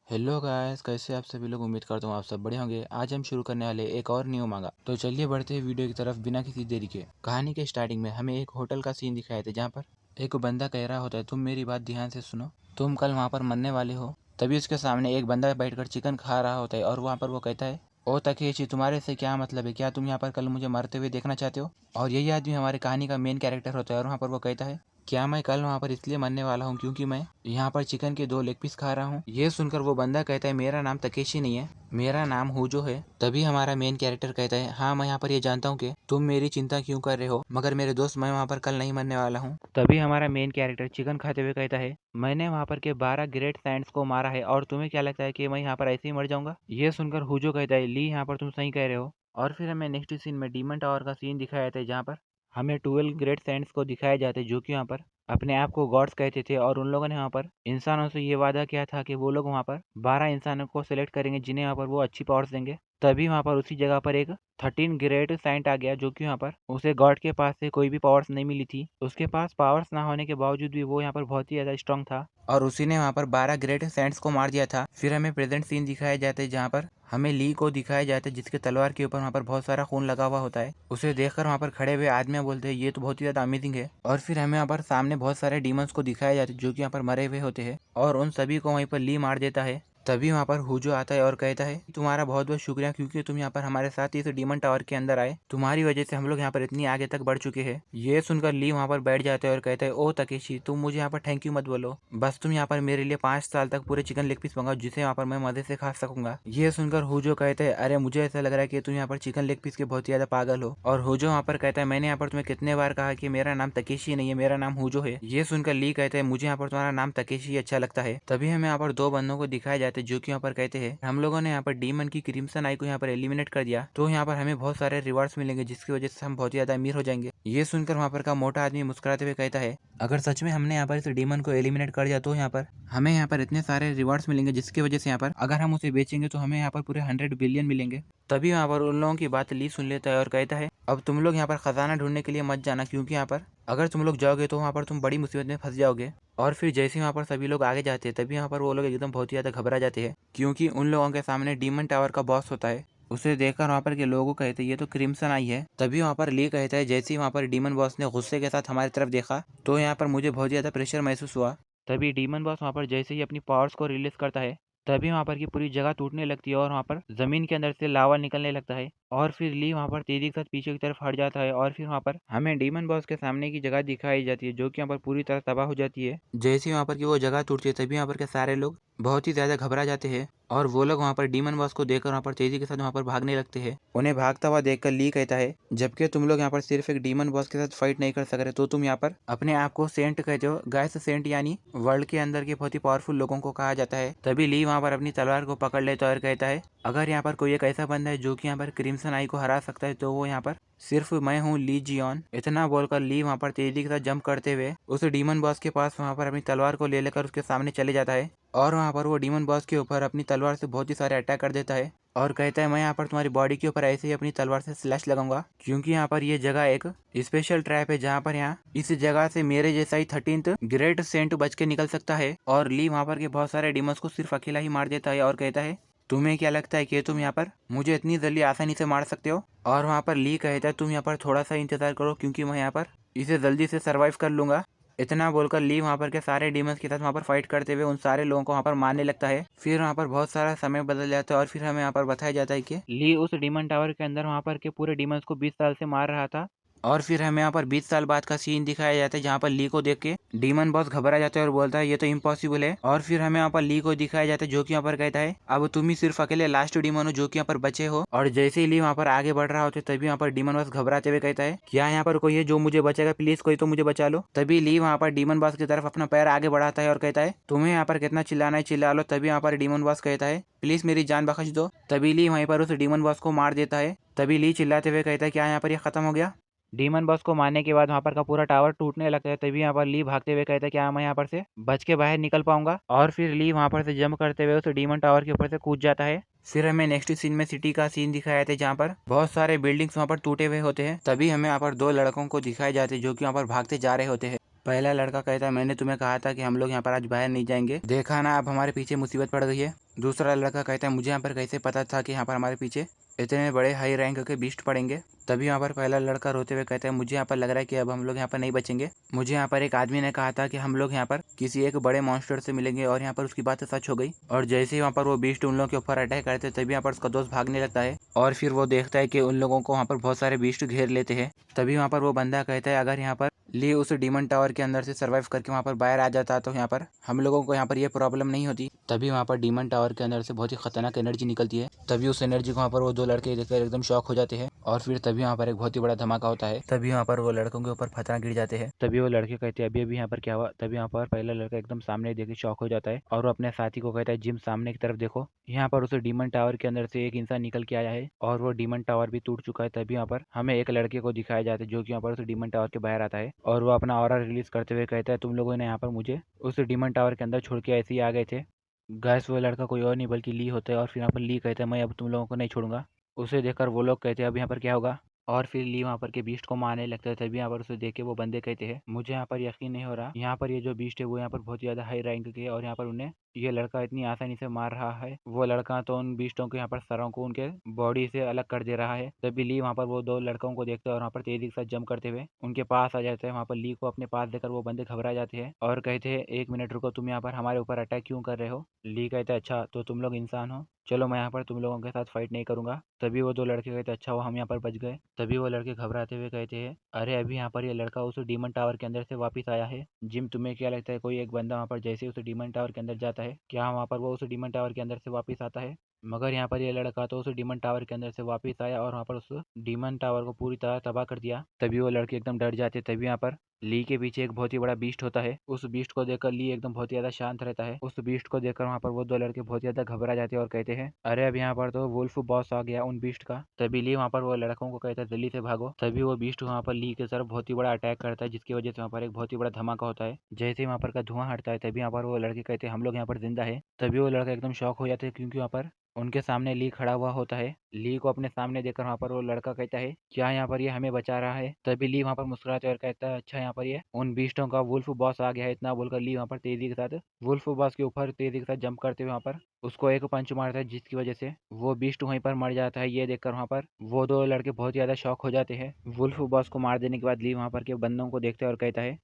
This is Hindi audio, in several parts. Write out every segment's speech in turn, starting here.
हेलो गाइस, कैसे आप सभी लोग। उम्मीद करता हूँ आप सब बढ़िया होंगे। आज हम शुरू करने वाले एक और न्यू मांगा। तो चलिए बढ़ते हैं वीडियो की तरफ बिना किसी देरी के। कहानी के स्टार्टिंग में हमें एक होटल का सीन दिखाए थे जहाँ पर एक बंदा कह रहा होता है, तुम मेरी बात ध्यान से सुनो, तुम कल वहाँ पर मरने वाले हो। तभी उसके सामने एक बंदा बैठकर चिकन खा रहा होता है और वहाँ पर वो कहता है, ओ तकेशी, तुम्हारे से क्या मतलब है? क्या तुम यहाँ पर कल मुझे मरते हुए देखना चाहते हो? और यही आदमी हमारे कहानी का मेन कैरेक्टर होता है और वहाँ पर वो कहता है, क्या मैं कल वहाँ पर इसलिए मरने वाला हूँ क्योंकि मैं यहाँ पर चिकन के 2 लेग पीस खा रहा हूँ। ये सुनकर वो बंदा कहता है, मेरा नाम तकेशी नहीं है, मेरा नाम हुजो है। तभी हमारा मेन कैरेक्टर कहता है, हाँ मैं यहाँ पर ये जानता हूँ कि तुम मेरी चिंता क्यों कर रहे हो, मगर मेरे दोस्त मैं वहाँ पर कल नहीं मरने वाला हूँ। तभी हमारा मेन कैरेक्टर चिकन खाते हुए कहता है, मैंने वहाँ पर के 12 ग्रेट सैंड्स को मारा है और तुम्हें क्या लगता है कि मैं यहाँ पर ऐसे ही मर जाऊंगा? ये सुनकर हुजो कहता है, ली यहाँ पर तुम सही कह रहे हो। और फिर हमें नेक्स्ट सीन में डीमन टावर का सीन दिखाया जाता है जहाँ पर हमें 12 ग्रेट सैंड्स को दिखाया जाते हैं जो कि वहाँ पर अपने आप को गॉड्स कहते थे और उन लोगों ने वहाँ पर इंसानों से ये वादा किया था कि वो लोग वहाँ पर 12 इंसानों को सिलेक्ट करेंगे जिन्हें वहाँ पर वो अच्छी पावर्स देंगे। तभी वहाँ पर उसी जगह पर एक 13 ग्रेट साइंट आ गया जो कि वहाँ पर उसे गॉड के पास से कोई भी पावर्स नहीं मिली थी। उसके पास पावर्स ना होने के बावजूद भी वो यहाँ पर बहुत ही ज़्यादा स्ट्रांग था और उसी ने वहाँ पर 12 ग्रेट सैंट्स को मार दिया था। फिर हमें प्रेजेंट सीन दिखाए जाते हैं जहाँ पर हमें ली को दिखाया जाता है जिसके तलवार के ऊपर वहाँ पर बहुत सारा खून लगा हुआ होता है। उसे देखकर वहाँ पर खड़े हुए आदमी बोलते हैं, ये तो बहुत ही ज़्यादा अमेजिंग है। और फिर हमें यहाँ पर सामने बहुत सारे डीमंस को दिखाया जाते हैं जो कि यहाँ पर मरे हुए होते हैं और उन सभी को वहीं पर ली मार देता है। तभी वहाँ पर हुजो आता है और कहता है, तुम्हारा बहुत बहुत शुक्रिया क्योंकि तुम यहाँ पर हमारे साथ इस डीमन टावर के अंदर आए, तुम्हारी वजह से हम लोग यहाँ पर इतनी आगे तक बढ़ चुके हैं। ये सुनकर ली वहाँ पर बैठ जाता है और कहता है, ओ तकेशी, तुम मुझे यहाँ पर थैंक यू मत बोलो, बस तुम यहाँ पर मेरे लिए 5 साल तक पूरे चिकन लेग पीस मंगाओ जिसे यहाँ पर मैं मजे से खा सकूंगा। ये सुनकर हुजो कहते हैं, अरे मुझे ऐसा लग रहा है कि तुम यहाँ पर चिकन लेग पीस के बहुत ही ज्यादा पागल हो। और हुजो वहाँ पर कहता है, मैंने यहाँ पर तुम्हें कितने बार कहा कि मेरा नाम तकेशी नहीं है, मेरा नाम हुजो है। ये सुनकर ली कहते हैं, मुझे यहाँ पर तुम्हारा नाम तकेशी अच्छा लगता है। तभी हमें यहाँ पर 2 बंदों को दिखाए जाते हैं जो कि यहाँ पर कहते हैं, हम लोगों ने यहाँ पर डीमन की क्रिम्सन आई को यहाँ पर एलिमिनेट कर दिया तो यहाँ पर हमें बहुत सारे रिवार्ड्स मिलेंगे जिसकी वजह से हम बहुत ही ज्यादा अमीर हो जाएंगे। ये सुनकर वहाँ पर का मोटा आदमी मुस्कुराते हुए कहता है, अगर सच में हमने यहाँ पर इस डीमन को एलिमिनेट कर दिया तो यहाँ पर हमें यहाँ पर इतने सारे रिवार्ड्स मिलेंगे जिसकी वजह से यहाँ पर अगर हम उसे बेचेंगे तो हमें यहाँ पर पूरे 100 बिलियन मिलेंगे। तभी वहाँ पर उन लोगों की बात ली सुन लेता है और कहता है, अब तुम लोग यहाँ पर खजाना ढूंढने के लिए मत जाना क्योंकि यहाँ पर अगर तुम लोग जाओगे तो वहाँ पर तुम बड़ी मुसीबत में फंस जाओगे। और फिर जैसे वहाँ पर सभी लोग आगे जाते हैं तभी यहाँ पर वो लोग एकदम बहुत ही ज़्यादा घबरा जाते हैं क्योंकि उन लोगों के सामने डीमन टावर का बॉस होता है। उसे देखकर वहाँ पर के लोगों कहते हैं, ये तो क्रिम्सन आई है। तभी वहाँ पर ली कहता है, जैसे ही वहाँ पर डीमन बॉस ने गुस्से के साथ हमारी तरफ देखा तो यहाँ पर मुझे बहुत ज़्यादा प्रेशर महसूस हुआ। तभी डीमन बॉस वहाँ पर जैसे ही अपनी पावर्स को रिलीज करता है तभी वहाँ पर की पूरी जगह टूटने लगती है और वहाँ पर जमीन के अंदर से लावा निकलने लगता है। और फिर ली वहाँ पर तेजी के साथ पीछे की तरफ हट जाता है और फिर वहाँ पर हमें डीमन बॉस के सामने की जगह दिखाई जाती है जो कि यहाँ पर पूरी तरह तबाह हो जाती है। जैसे ही वहाँ पर की वो जगह टूटती है तभी यहाँ पर के सारे लोग बहुत ही ज्यादा घबरा जाते हैं और वो लोग वहाँ पर डीमन बॉस को देखकर वहाँ पर तेजी के साथ वहाँ पर भागने लगते हैं। उन्हें भागता हुआ देखकर ली कहता है, जबकि तुम लोग यहाँ पर सिर्फ एक डीमन बॉस के साथ फाइट नहीं कर सक रहे तो तुम यहाँ पर अपने आप को सेंट कहते हो। गाइस, सेंट यानी वर्ल्ड के अंदर के बहुत ही पावरफुल लोगों को कहा जाता है। तभी ली वहाँ पर अपनी तलवार को पकड़ लेता है और कहता है, अगर यहाँ पर कोई एक ऐसा बंदा है जो कि यहाँ पर क्रिम्सन आई को हरा सकता है तो वो यहाँ पर सिर्फ मैं हूँ, ली जियोन। इतना बोलकर ली वहाँ पर तेजी के साथ जंप करते हुए उस डीमन बॉस के पास वहाँ पर अपनी तलवार को ले लेकर उसके सामने चले जाता है और वहाँ पर वो डीमन बॉस के ऊपर अपनी तलवार से बहुत ही सारे अटैक कर देता है और कहता है, मैं यहाँ पर तुम्हारी बॉडी के ऊपर ऐसे ही अपनी तलवार से स्लैश लगाऊंगा क्योंकि यहाँ पर ये जगह एक स्पेशल ट्रैप है जहाँ पर यहाँ इस जगह से मेरे जैसा ही 13th ग्रेट सेंट बच के निकल सकता है। और ली वहाँ पर के बहुत सारे डीमंस को सिर्फ अकेला ही मार देता है और कहता है, तुम्हें क्या लगता है कि तुम यहाँ पर मुझे इतनी जल्दी आसानी से मार सकते हो? और वहाँ पर ली कहता है, तुम यहाँ पर थोड़ा सा इंतजार करो क्योंकि मैं यहाँ पर इसे जल्दी से सरवाइव कर लूंगा। इतना बोलकर ली वहाँ पर के सारे डीमंस के साथ वहाँ पर फाइट करते हुए उन सारे लोगों को वहाँ पर मारने लगता है। फिर वहाँ पर बहुत सारा समय बदल जाता है और फिर हमें यहाँ पर बताया जाता है कि ली उस डीमन टावर के अंदर वहाँ पर के पूरे डीमंस को 20 साल से मार रहा था। और फिर हमें यहाँ पर 20 साल बाद का सीन दिखाया जाता है जहाँ पर ली को देख के डीमन बॉस घबरा जाता है और बोलता है, ये तो इम्पॉसिबल है। और फिर हमें यहाँ पर ली को दिखाया जाता है जो कि यहाँ पर कहता है, अब तुम ही सिर्फ अकेले लास्ट डीमन हो जो कि यहाँ पर बचे हो। और जैसे ही ली वहाँ पर आगे बढ़ रहा होता है तभी यहाँ पर डीमन बॉस घबराते हुए कहता है, क्या यहाँ पर कोई है जो मुझे बचेगा? प्लीज कोई तो मुझे बचा लो। तभी ली वहाँ पर डीमन बॉस की तरफ अपना पैर आगे बढ़ाता है और कहता है, तुम्हें यहाँ पर कितना चिल्लाना है चिल्ला लो। तभी यहाँ पर डीमन बॉस कहता है, प्लीज मेरी जान बख्श दो। तभी ली वहीं पर उस डीमन बॉस को मार देता है। तभी ली चिल्लाते हुए कहता है, क्या यहाँ पर ये खत्म हो गया? डीमन बॉस को मारने के बाद वहाँ पर का पूरा टावर टूटने लगता है। तभी यहाँ पर ली भागते हुए कहता है, क्या मैं यहाँ पर से बच के बाहर निकल पाऊंगा? और फिर ली वहाँ पर से जंप करते हुए उस डीमन टावर के ऊपर से कूद जाता है। फिर हमें नेक्स्ट सीन में सिटी का सीन दिखाया जाता है जहाँ पर बहुत सारे बिल्डिंग्स वहाँ पर टूटे हुए होते हैं। तभी हमें यहाँ पर 2 लड़कों को दिखाए जाते हैं जो कि वहाँ पर भागते जा रहे होते हैं। पहला लड़का कहता है मैंने तुम्हें कहा था कि हम लोग यहाँ पर आज बाहर नहीं जाएंगे, देखा ना अब हमारे पीछे मुसीबत पड़ गई है। दूसरा लड़का कहता है मुझे यहाँ पर कैसे पता था कि यहाँ पर हमारे पीछे इतने बड़े हाई रैंक के बीस्ट पड़ेंगे। तभी यहाँ पर पहला लड़का रोते हुए कहता है मुझे यहाँ पर लग रहा है कि अब हम लोग यहाँ पर नहीं बचेंगे। मुझे यहाँ पर एक आदमी ने कहा था कि हम लोग यहाँ पर किसी एक बड़े मॉन्स्टर से मिलेंगे और यहाँ पर उसकी बात सच हो गई। और जैसे ही वहाँ पर वो बीस्ट उन लोगों के ऊपर अटैक करते तभी यहाँ पर उसका दोस्त भागने लगता है और फिर वो देखता है कि उन लोगों को वहाँ पर बहुत सारे बीस्ट घेर लेते हैं। तभी वहाँ पर वो बंदा कहता है अगर यहाँ पर ली उस डीमन टावर के अंदर से सर्वाइव करके वहाँ पर बाहर आ जाता तो यहाँ पर हम लोगों को यहाँ पर ये प्रॉब्लम नहीं होती। तभी वहाँ पर डीमन टावर के अंदर से बहुत ही खतरनाक एनर्जी निकलती है। तभी उस एनर्जी को वहाँ पर वो दो लड़के देखकर एकदम शॉक हो जाते हैं और फिर तभी वहाँ पर एक बहुत ही बड़ा धमाका होता है। तभी वहाँ पर वो लड़कों के ऊपर पत्थर गिर जाते हैं। तभी वो लड़के कहते हैं अभी अभी यहाँ पर क्या हुआ। तभी वहाँ पर पहला लड़का एकदम सामने देख के शॉक हो जाता है और वो अपने साथी को कहता है जिम सामने की तरफ देखो, यहाँ पर उस डीमन टावर के अंदर से एक इंसान निकल के आया है और वो डीमन टावर भी टूट चुका है। तभी वहाँ पर हमें एक लड़के को दिखाया जाता है जो कि यहाँ पर उस डीमन टावर के बाहर आता है और वो अपना ऑरा रिलीज करते हुए कहता है तुम लोगों ने यहाँ पर मुझे उस डीमन टावर के अंदर छोड़ के ऐसे ही आ गए थे। गैस वो लड़का कोई और नहीं बल्कि ली होता है और फिर यहाँ पर ली कहता है मैं अब तुम लोगों को नहीं छोड़ूंगा। उसे देखकर वो लोग कहते हैं अब यहाँ पर क्या होगा और फिर ली वहाँ पर के बीस्ट को मारने लगता है। तभी यहाँ पर उसे देख के वो बंदे कहते हैं मुझे यहाँ पर यकीन नहीं हो रहा, यहाँ पर ये जो बीस्ट है वो यहाँ पर बहुत ज़्यादा हाई रैंक के है और यहाँ पर उन्हें ये लड़का इतनी आसानी से मार रहा है। वो लड़का तो उन बीस्टों के यहाँ पर सरों को उनके बॉडी से अलग कर दे रहा है। तभी ली वहाँ पर वो दो लड़कों को देखते हैं और वहाँ पर तेजी के साथ जंप करते हुए उनके पास आ जाते हैं। वहाँ पर ली को अपने पास देखकर वो बंदे घबरा जाते हैं और कहते हैं एक मिनट रुको, तुम यहाँ पर हमारे ऊपर अटैक क्यों कर रहे हो। ली कहते हैं अच्छा तो तुम लोग इंसान हो, चलो मैं यहाँ पर तुम लोगों के साथ फाइट नहीं करूंगा। तभी वो दो लड़के कहते अच्छा वो हम यहाँ पर बच गए। तभी वो लड़के घबराते हुए कहते हैं अरे अभी यहाँ पर ये लड़का उस डीमन टावर के अंदर से वापस आया है। जिम तुम्हें क्या लगता है कोई एक बंदा वहाँ पर जैसे उस डीमन टावर के अंदर जाता है क्या वहाँ पर वो उस डीमन टावर के अंदर से वापस आता है। मगर यहाँ पर ये लड़का तो उस डीमन टावर के अंदर से वापस आया और वहाँ पर उस डीमन टावर को पूरी तरह तबाह कर दिया। तभी वो लड़के एकदम डर जाते। तभी यहाँ पर ली के पीछे एक बहुत ही बड़ा बीस्ट होता है। उस बीस्ट को देखकर ली एकदम बहुत ही ज्यादा शांत रहता है। उस बीस्ट को देखकर वहाँ पर वो दो लड़के बहुत ज्यादा घबरा जाते हैं और कहते हैं अरे अब यहाँ पर तो वुल्फ बॉस आ गया उन बीस्ट का। तभी ली वहाँ पर वो लड़कों को कहता है जल्दी से भागो। तभी वो बीस्ट वहाँ पर ली की तरफ बहुत ही बड़ा अटैक करता है जिसकी वजह से वहाँ पर एक बहुत ही बड़ा धमाका होता है। जैसे ही वहाँ पर का धुआं हटता है तभी यहाँ पर वो लड़के कहते हैं हम लोग यहाँ पर जिंदा है। तभी वो लड़का एकदम शॉक हो जाते हैं क्योंकि वहाँ पर उनके सामने ली खड़ा हुआ होता है। ली को अपने सामने देखकर वहाँ पर वो लड़का कहता है क्या यहाँ पर ये हमें बचा रहा है। तभी ली वहाँ पर मुस्कुराते और कहता है अच्छा यहाँ पर ये उन बीस्टों का वुल्फ बॉस आ गया है। इतना बोलकर ली वहाँ पर तेजी के साथ वुल्फ बॉस के ऊपर तेजी के साथ जंप करते हुए वहाँ पर उसको एक पंच मारता है जिसकी वजह से वो बीस्ट वहीं पर मर जाता है। ये देखकर वहाँ पर वो दो लड़के बहुत ज्यादा शॉक हो जाते हैं। वुल्फ बॉस को मार देने के बाद ली वहाँ पर के बंदों को देखते और कहता है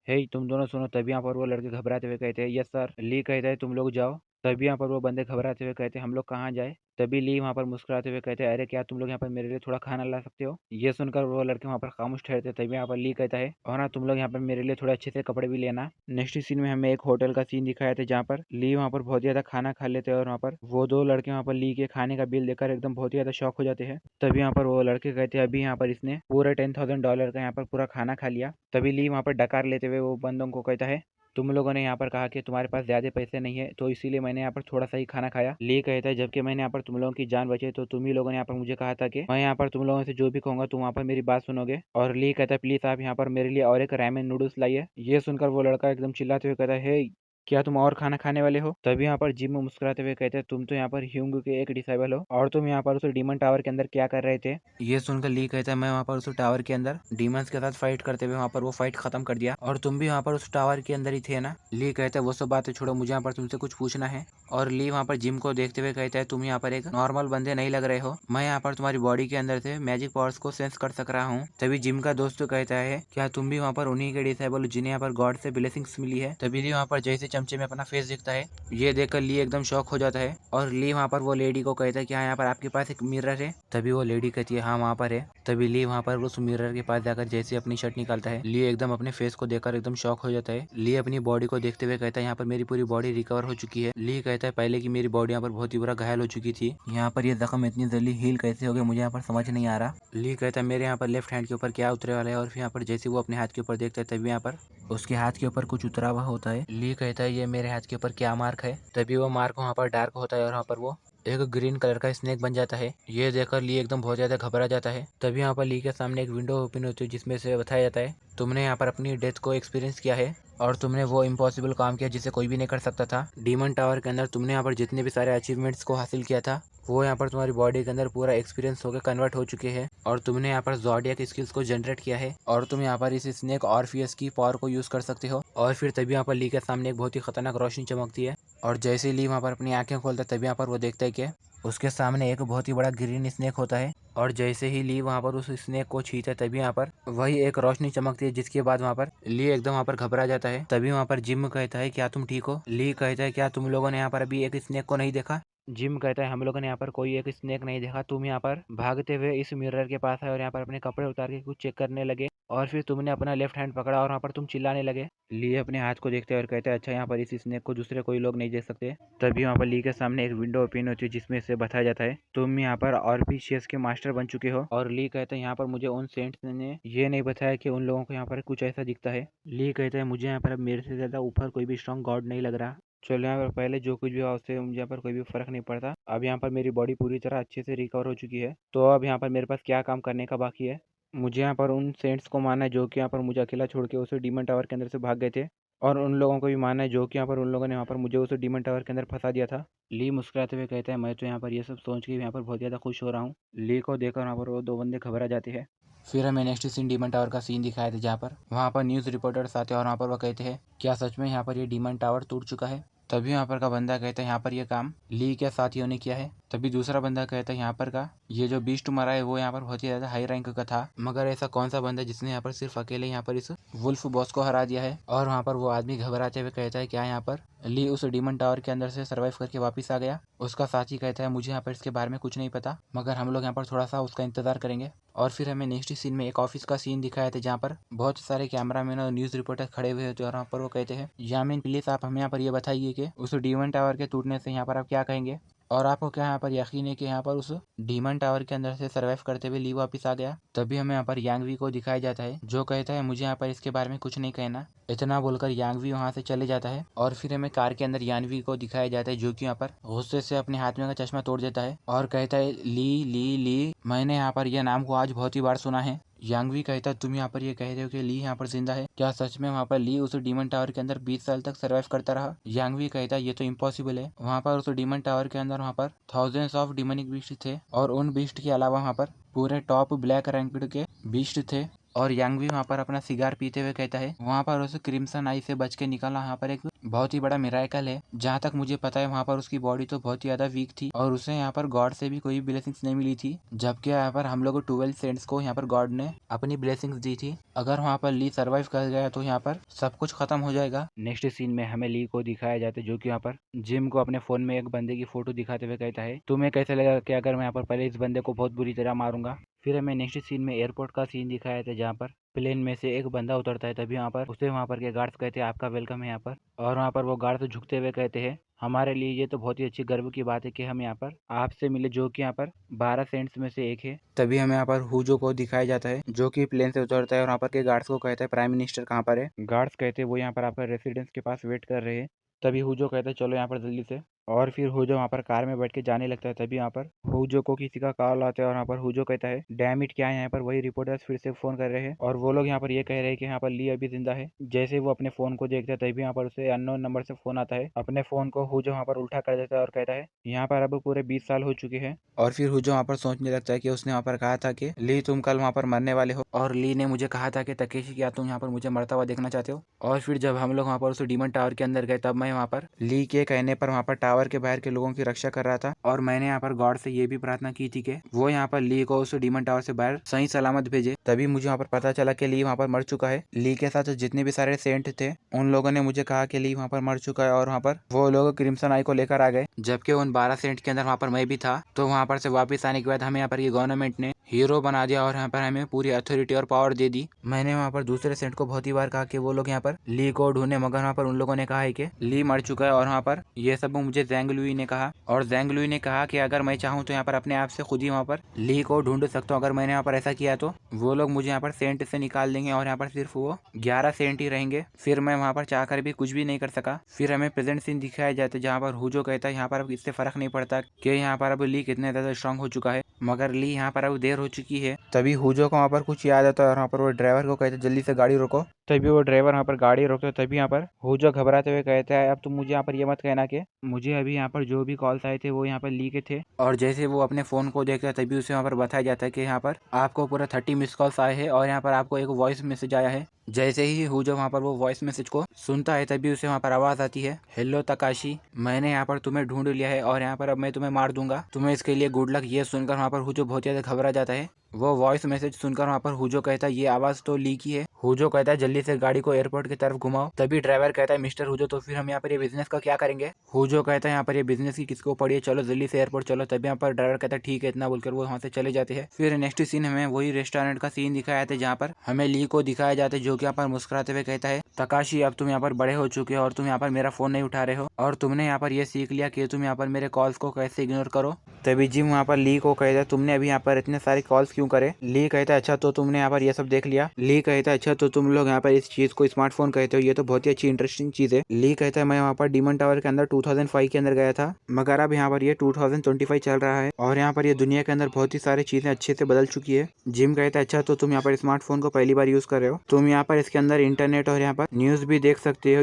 हे तुम दोनों सुनो। तभी यहाँ पर वो लड़के घबराते हुए कहते हैं यस सर। ली कहता है तुम लोग जाओ। तभी यहाँ पर वो बंदे घबराते हुए कहते हैं हम लोग कहाँ जाए। तभी ली वहाँ पर मुस्कुराते हुए कहते हैं अरे क्या तुम लोग यहाँ पर मेरे लिए थोड़ा खाना ला सकते हो। ये सुनकर वो लड़के वहाँ पर खामोश ठहरते। तभी यहाँ पर ली कहता है और ना तुम लोग यहाँ पर मेरे लिए थोड़े अच्छे से कपड़े भी लेना। नेक्स्ट सीन में हमें एक होटल का सीन दिखाया था जहाँ पर ली वहाँ पर बहुत ज्यादा खाना खा लेते हैं और वहाँ पर वो दो लड़के वहाँ पर ली के खाने का बिल देखकर एकदम बहुत ही ज्यादा शॉक हो जाते हैं। तभी यहाँ पर वो लड़के कहते हैं अभी यहाँ पर इसने पूरे $10,000 का यहाँ पर पूरा खाना खा लिया। तभी ली वहाँ पर डकार लेते हुए वो बंदों को कहता है तुम लोगों ने यहाँ पर कहा कि तुम्हारे पास ज्यादा पैसे नहीं है तो इसीलिए मैंने यहाँ पर थोड़ा सा ही खाना खाया। ली कहता है जबकि मैंने यहाँ पर तुम लोगों की जान बचाई तो तुम ही लोगों ने यहाँ पर मुझे कहा था कि मैं यहाँ पर तुम लोगों से जो भी कहूंगा तुम वहाँ पर मेरी बात सुनोगे। और ली कहता है प्लीज आप यहाँ पर मेरे लिए और एक रैमेन नूडल्स लाइए। ये सुनकर वो लड़का एकदम चिल्लाते हुए कहता है हे क्या तुम और खाना खाने वाले हो। तभी यहाँ पर जिम मुस्कुराते हुए कहते हैं तुम तो यहाँ पर ह्यूंग के एक डिसाइबल हो और तुम यहाँ पर उस डीमन टावर के अंदर क्या कर रहे थे। ये सुनकर ली कहता है मैं वहाँ पर उस टावर के अंदर डीमंस के साथ फाइट करते हुए वहाँ पर वो फाइट खत्म कर दिया और तुम भी वहाँ पर उस टावर के अंदर ही थे ना। ली कहता है वो सब बातें छोड़ो, मुझे यहाँ पर तुमसे कुछ पूछना है। और ली वहाँ पर जिम को देखते हुए कहता है तुम यहाँ पर एक नॉर्मल बंदे नहीं लग रहे हो, मैं यहाँ पर तुम्हारी बॉडी के अंदर से मैजिक पावर्स को सेंस कर सक रहा हूँ। तभी जिम का दोस्त कहता है क्या तुम भी वहाँ पर उन्हीं के डिसेबल जिन्हें यहाँ पर गॉड से ब्लेसिंग्स मिली है। तभी ली वहाँ पर जैसे चमचे में अपना फेस दिखता है ये देखकर ली एकदम शॉक हो जाता है और ली वहाँ पर वो लेडी को कहता है कि हाँ यहाँ पर आपके पास एक मिरर है। तभी वो लेडी कहती है हाँ वहाँ पर है। तभी ली वहाँ पर उस मिरर के पास जाकर जैसे अपनी शर्ट निकालता है ली एकदम अपने फेस को देखकर एकदम शॉक हो जाता है। ली अपनी बॉडी को देखते हुए कहता है यहाँ पर मेरी पूरी बॉडी रिकवर हो चुकी है। ली कहता है पहले की मेरी बॉडी यहाँ पर बहुत ही बुरा घायल हो चुकी थी, यहाँ पर ये जख्म इतनी जल्दी हील कैसे हो गया मुझे यहाँ पर समझ नहीं आ रहा। ली कहता है मेरे यहाँ पर लेफ्ट हैंड के ऊपर क्या उतरे वाला है और फिर यहाँ पर जैसे वो अपने हाथ के ऊपर देखता है तभी यहाँ पर उसके हाथ के ऊपर कुछ उतरा हुआ होता है। ली कहता है ये मेरे हाथ के ऊपर क्या मार्क है। तभी वो मार्क वहाँ पर डार्क होता है और वहाँ पर वो एक ग्रीन कलर का स्नेक बन जाता है। ये देखकर ली एकदम बहुत ज्यादा घबरा जाता है। तभी यहाँ पर ली के सामने एक विंडो ओपन होती है जिसमें से बताया जाता है तुमने यहाँ पर अपनी डेथ को एक्सपीरियंस किया है और तुमने वो इम्पॉसिबल काम किया जिसे कोई भी नहीं कर सकता था। डीमन टावर के अंदर तुमने यहाँ पर जितने भी सारे अचीवमेंट्स को हासिल किया था वो यहाँ पर तुम्हारी बॉडी के अंदर पूरा एक्सपीरियंस होकर कन्वर्ट हो चुके हैं और तुमने यहाँ पर ज़ोडिएक स्किल्स को जनरेट किया है और तुम यहाँ पर इस स्नेक ऑर्फियस की पावर को यूज कर सकते हो। और फिर तभी यहाँ पर ली के सामने एक बहुत ही खतरनाक रोशनी चमकती है और जैसे ही ली वहाँ पर अपनी आंखें खोलता है तभी यहाँ पर वो देखता है कि उसके सामने एक बहुत ही बड़ा ग्रीन स्नेक होता है और जैसे ही ली वहाँ पर उस स्नेक को छींता है तभी यहाँ पर वही एक रोशनी चमकती है जिसके बाद वहाँ पर ली एकदम वहाँ पर घबरा जाता है। तभी वहाँ पर जिम कहता है क्या तुम ठीक हो? ली कहता है क्या तुम लोगों ने यहाँ पर अभी एक स्नेक को नहीं देखा? जिम कहता है हम लोगों ने यहाँ पर कोई एक स्नेक नहीं देखा। तुम यहाँ पर भागते हुए इस मिरर के पास आए और यहाँ पर अपने कपड़े उतार के कुछ चेक करने लगे और फिर तुमने अपना लेफ्ट हैंड पकड़ा और वहाँ पर तुम चिल्लाने लगे। ली अपने हाथ को देखते हैं और कहते हैं अच्छा यहाँ पर इस स्नेक को दूसरे कोई लोग नहीं देख सकते। तभी वहाँ पर ली के सामने एक विंडो ओपन होती है जिसमें से बताया जाता है तुम यहाँ पर ऑर्फिशियस के मास्टर बन चुके हो। और ली कहते हैं यहाँ पर मुझे उन सेंट्स ने ये नहीं बताया कि उन लोगों को यहाँ पर कुछ ऐसा दिखता है। ली कहते हैं मुझे यहाँ पर अब मेरे से ज्यादा ऊपर कोई भी स्ट्रॉन्ग गॉड नहीं लग रहा। चलो यहाँ पर पहले जो कुछ भी हुआ उससे मुझे यहाँ पर कोई भी फर्क नहीं पड़ता। अब यहाँ पर मेरी बॉडी पूरी तरह अच्छे से रिकवर हो चुकी है तो अब यहाँ पर मेरे पास क्या काम करने का बाकी है? मुझे यहाँ पर उन सेंट्स को मारना है जो कि यहाँ पर मुझे अकेला छोड़ के उस डीमन टावर के अंदर से भाग गए थे और उन लोगों को भी मारना है जो कि यहाँ पर उन लोगों ने यहाँ पर मुझे उस डीमन टावर के अंदर फंसा दिया था। ली मुस्कुराते हुए कहता है मैं तो यहाँ पर ये सब सोच के यहाँ पर बहुत ज़्यादा खुश हो रहा हूँ। ली को देखकर वहाँ पर वो दो बंदे घबरा जाते हैं। फिर हमें नेक्स्ट सीन डीमन टावर का सीन दिखाया था जहाँ पर वहाँ पर न्यूज़ रिपोर्टर्स आते हैं और वहाँ पर वो कहते हैं क्या सच में यहाँ पर ये डीमन टावर टूट चुका है? तभी यहाँ पर का बंदा कहता है यहाँ पर ये काम ली के साथियों ने किया है। तभी दूसरा बंदा कहता है यहाँ पर का ये जो बीस्ट मरा है वो यहाँ पर बहुत ही ज्यादा हाई रैंक का था मगर ऐसा कौन सा बंदा जिसने यहाँ पर सिर्फ अकेले यहाँ पर इस वुल्फ बॉस को हरा दिया है। और वहाँ पर वो आदमी घबराते हुए कहता है क्या यहाँ पर ली उस डीमन टावर के अंदर से सर्वाइव करके वापस आ गया? उसका साथी कहता है मुझे यहाँ पर इसके बारे में कुछ नहीं पता मगर हम लोग यहाँ पर थोड़ा सा उसका इंतजार करेंगे। और फिर हमें नेक्स्ट सीन में एक ऑफिस का सीन दिखाया था जहाँ पर बहुत सारे कैमरामैन और न्यूज़ रिपोर्टर खड़े हुए होते हैं और वहाँ पर वो कहते हैं यामीन प्लीज आप हमें यहाँ पर ये बताइए कि उस डीमन टावर के टूटने से यहाँ पर आप क्या कहेंगे और आपको क्या यहाँ पर यकीन है कि यहाँ पर उस डीमन टावर के अंदर से सर्वाइव करते हुए ली वापस आ गया? तभी हमें यहाँ पर यांगवी को दिखाया जाता है जो कहता है मुझे यहाँ पर इसके बारे में कुछ नहीं कहना। इतना बोलकर यांगवी वहाँ से चले जाता है और फिर हमें कार के अंदर यानवी को दिखाया जाता है जो कि यहाँ पर गुस्से से अपने हाथ में का चश्मा तोड़ देता है और कहता है ली ली ली मैंने यहाँ पर यह नाम को आज बहुत ही बार सुना है। यांगवी कहता है तुम यहाँ पर ये कह रहे हो कि ली यहाँ पर जिंदा है? क्या सच में वहाँ पर ली उस डीमन टावर के अंदर 20 साल तक सर्वाइव करता रहा? यांगवी कहता है ये तो इम्पॉसिबल है। वहाँ पर उस डीमन टावर के अंदर वहाँ पर थाउजेंड्स ऑफ डिमोनिक बीस्ट थे और उन बीस्ट के अलावा वहाँ पर पूरे टॉप ब्लैक रैंक्ड के बीस्ट थे। और यांगवी वहाँ पर अपना सिगार पीते हुए कहता है वहाँ पर उस क्रिम्सन आई से बच के निकलना यहाँ पर एक बहुत ही बड़ा मिराकल है। जहाँ तक मुझे पता है वहाँ पर उसकी बॉडी तो बहुत ही ज्यादा वीक थी और उसे यहाँ पर गॉड से भी कोई ब्लेसिंग्स नहीं मिली थी जबकि यहाँ पर हम लोग 12 सेंट्स को यहाँ पर गॉड ने अपनी ब्लेसिंग्स दी थी। अगर वहाँ पर ली सर्वाइव कर गया तो यहाँ पर सब कुछ खत्म हो जाएगा। नेक्स्ट सीन में हमें ली को दिखाया जाता है जो कि यहाँ पर जिम को अपने फोन में एक बंदे की फोटो दिखाते हुए कहता है तुम्हें कैसे लगा कि अगर मैं यहाँ पर पहले इस बंदे को बहुत बुरी तरह मारूंगा। फिर हमें नेक्स्ट सीन में एयरपोर्ट का सीन दिखाया था जहाँ पर प्लेन में से एक बंदा उतरता है तभी वहाँ पर के गार्ड्स कहते हैं आपका वेलकम है यहाँ पर। और वहाँ पर वो गार्ड्स झुकते हुए कहते हैं हमारे लिए ये तो बहुत ही अच्छी गर्व की बात है कि हम यहाँ पर आपसे मिले जो कि यहाँ पर 12 सेंट्स में से एक है। तभी हमें यहाँ पर हुजो को दिखाया जाता है जो कि प्लेन से उतरता है और वहाँ पर के गार्ड्स को कहता है प्राइम मिनिस्टर कहाँ पर है? गार्ड्स कहते हैं वो यहाँ पर आपका रेसिडेंस के पास वेट कर रहे हैं। तभी हुजो कहता है चलो यहाँ पर जल्दी से। और फिर हुजो वहाँ पर कार में बैठ के जाने लगता है तभी यहाँ पर हुजो को किसी का कॉल आता है और यहाँ पर हुजो कहता है डैम इट क्या है यहाँ पर वही रिपोर्टर्स फिर से फोन कर रहे हैं और वो लोग यहाँ पर ये कह रहे हैं कि यहाँ पर ली अभी जिंदा है। जैसे वो अपने फोन को देखता है तभी यहाँ पर उसे अननोन नंबर से फोन आता है। अपने फोन को हुजो वहाँ पर उल्टा कर देता है और कहता है यहाँ पर अब पूरे 20 साल हो चुके हैं। और फिर हुजो वहाँ पर सोचने लगता है कि उसने वहाँ पर कहा था कि ली तुम कल वहाँ पर मरने वाले हो और ली ने मुझे कहा था कि तकेशी क्या तुम यहाँ पर मुझे मरता हुआ देखना चाहते हो? और फिर जब हम लोग वहाँ पर उस डीमन टावर के अंदर गए तब मैं वहाँ पर ली के कहने पर वहाँ पर टावर के बाहर के लोगों की रक्षा कर रहा था और मैंने यहाँ पर गॉड से ये भी प्रार्थना की थी कि वो यहाँ पर ली को उस डीमन टावर से बाहर सही सलामत भेजे। तभी मुझे वहाँ पर पता चला कि ली वहाँ पर मर चुका है। ली के साथ जितने भी सारे सेंट थे उन लोगों ने मुझे कहा कि ली वहाँ पर मर चुका है और वहाँ पर वो लोग क्रिम्सन आई को लेकर आ गए जबकि उन 12 सेंट के अंदर वहाँ पर मैं भी था। तो वहाँ पर से वापस आने के बाद हमें यहाँ पर ये गवर्नमेंट ने हीरो बना दिया और यहाँ पर हमें पूरी अथॉरिटी और पावर दे दी। मैंने वहाँ पर दूसरे सेंट को बहुत ही बार कहा कि वो लोग यहाँ पर ली को ढूंढे, मगर वहाँ पर उन लोगों ने कहा है कि ली मर चुका है। और वहाँ पर ये सब मुझे ज़ैंग लुई ने कहा, और ज़ैंग लुई ने कहा कि अगर मैं चाहूँ तो यहाँ पर अपने आप से खुद ही वहाँ पर ली को ढूंढ सकता हूँ। अगर मैंने यहाँ पर ऐसा किया तो वो लोग मुझे यहाँ पर सेंट से निकाल देंगे और यहाँ पर सिर्फ वो 11 सेंट ही रहेंगे। फिर मैं वहाँ पर चाहकर भी कुछ भी नहीं कर सका। फिर हमें प्रेजेंट सीन दिखाया जाता है जहाँ पर हुजो कहता है यहाँ पर अब इससे फर्क नहीं पड़ता कि यहाँ पर अब ली कितने ज़्यादा स्ट्रांग हो चुका है, मगर ली यहाँ पर अब देर हो चुकी है। तभी हुजो को वहाँ पर कुछ याद आता है और वहाँ पर वो ड्राइवर को कहता है जल्दी से गाड़ी रोको। तभी वो ड्राइवर वहाँ पर गाड़ी रोकते, तभी यहाँ पर हुजो घबराते हुए कहता है अब तुम मुझे यहाँ पर ये मत कहना कि मुझे अभी यहाँ पर जो भी कॉल्स आए थे वो यहाँ पर ली के थे। और जैसे वो अपने फ़ोन को देखता है तभी उसे वहाँ पर बताया जाता है कि यहाँ पर आपको पूरा 30 मिस कॉल्स आए हैं और यहाँ पर आपको एक वॉइस मैसेज आया है। जैसे ही हुजो वहाँ पर वो वॉइस मैसेज को सुनता है तभी उसे वहाँ पर आवाज़ आती है, हेलो तकाशी, मैंने यहाँ पर तुम्हें ढूंढ लिया है और यहाँ पर अब मैं तुम्हें मार दूंगा, तुम्हें इसके लिए गुड लक। ये सुनकर वहाँ पर हुजो बहुत ज़्यादा घबरा जाता है। वो वॉइस मैसेज सुनकर वहाँ पर हुजो कहता है ये आवाज़ तो ली की है। हुजो कहता है जल्दी से गाड़ी को एयरपोर्ट की तरफ घुमाओ। तभी ड्राइवर कहता है मिस्टर हुजो तो फिर हम यहाँ पर ये बिजनेस का क्या करेंगे। हुजो कहता है यहाँ पर ये बिजनेस की किसको पड़ी है, चलो जल्दी से एयरपोर्ट चलो। तभी यहाँ पर ड्राइवर कहता है ठीक है, इतना बोलकर वो वहाँ से चले जाते हैं। फिर नेक्स्ट सीन हमें वही रेस्टोरेंट का सीन दिखाया जाता है जहाँ पर हमें ली को दिखाया जाता है जो कि यहाँ पर मुस्कुराते हुए कहता है तकाशी अब तुम यहाँ पर बड़े हो चुके हो और तुम यहाँ पर मेरा फोन नहीं उठा रहे हो और तुमने यहाँ पर ये सीख लिया कि तुम यहाँ पर मेरे कॉल्स को कैसे इग्नोर करो। तभी जिम वहाँ पर ली को कहता है तुमने अभी यहाँ पर इतने सारे कॉल्स क्यों करे। ली कहता है अच्छा तो तुमने यहाँ पर ये सब देख लिया। ली कहता है अच्छा तो तुम लोग यहाँ पर इस चीज को स्मार्टफोन कहते हो, ये तो बहुत ही अच्छी इंटरेस्टिंग चीज है। ली कहता है मैं वहाँ पर डीमन टावर के अंदर 2005 के अंदर गया था, मगर अब यहाँ पर ये 2025 चल रहा है और यहाँ पर ये दुनिया के अंदर बहुत ही सारी चीजें अच्छे से बदल चुकी है। जिम कहता है अच्छा तो तुम यहाँ पर स्मार्टफोन को पहली बार यूज कर रहे हो, तुम यहाँ पर इसके अंदर इंटरनेट और यहाँ पर न्यूज भी देख सकते हो।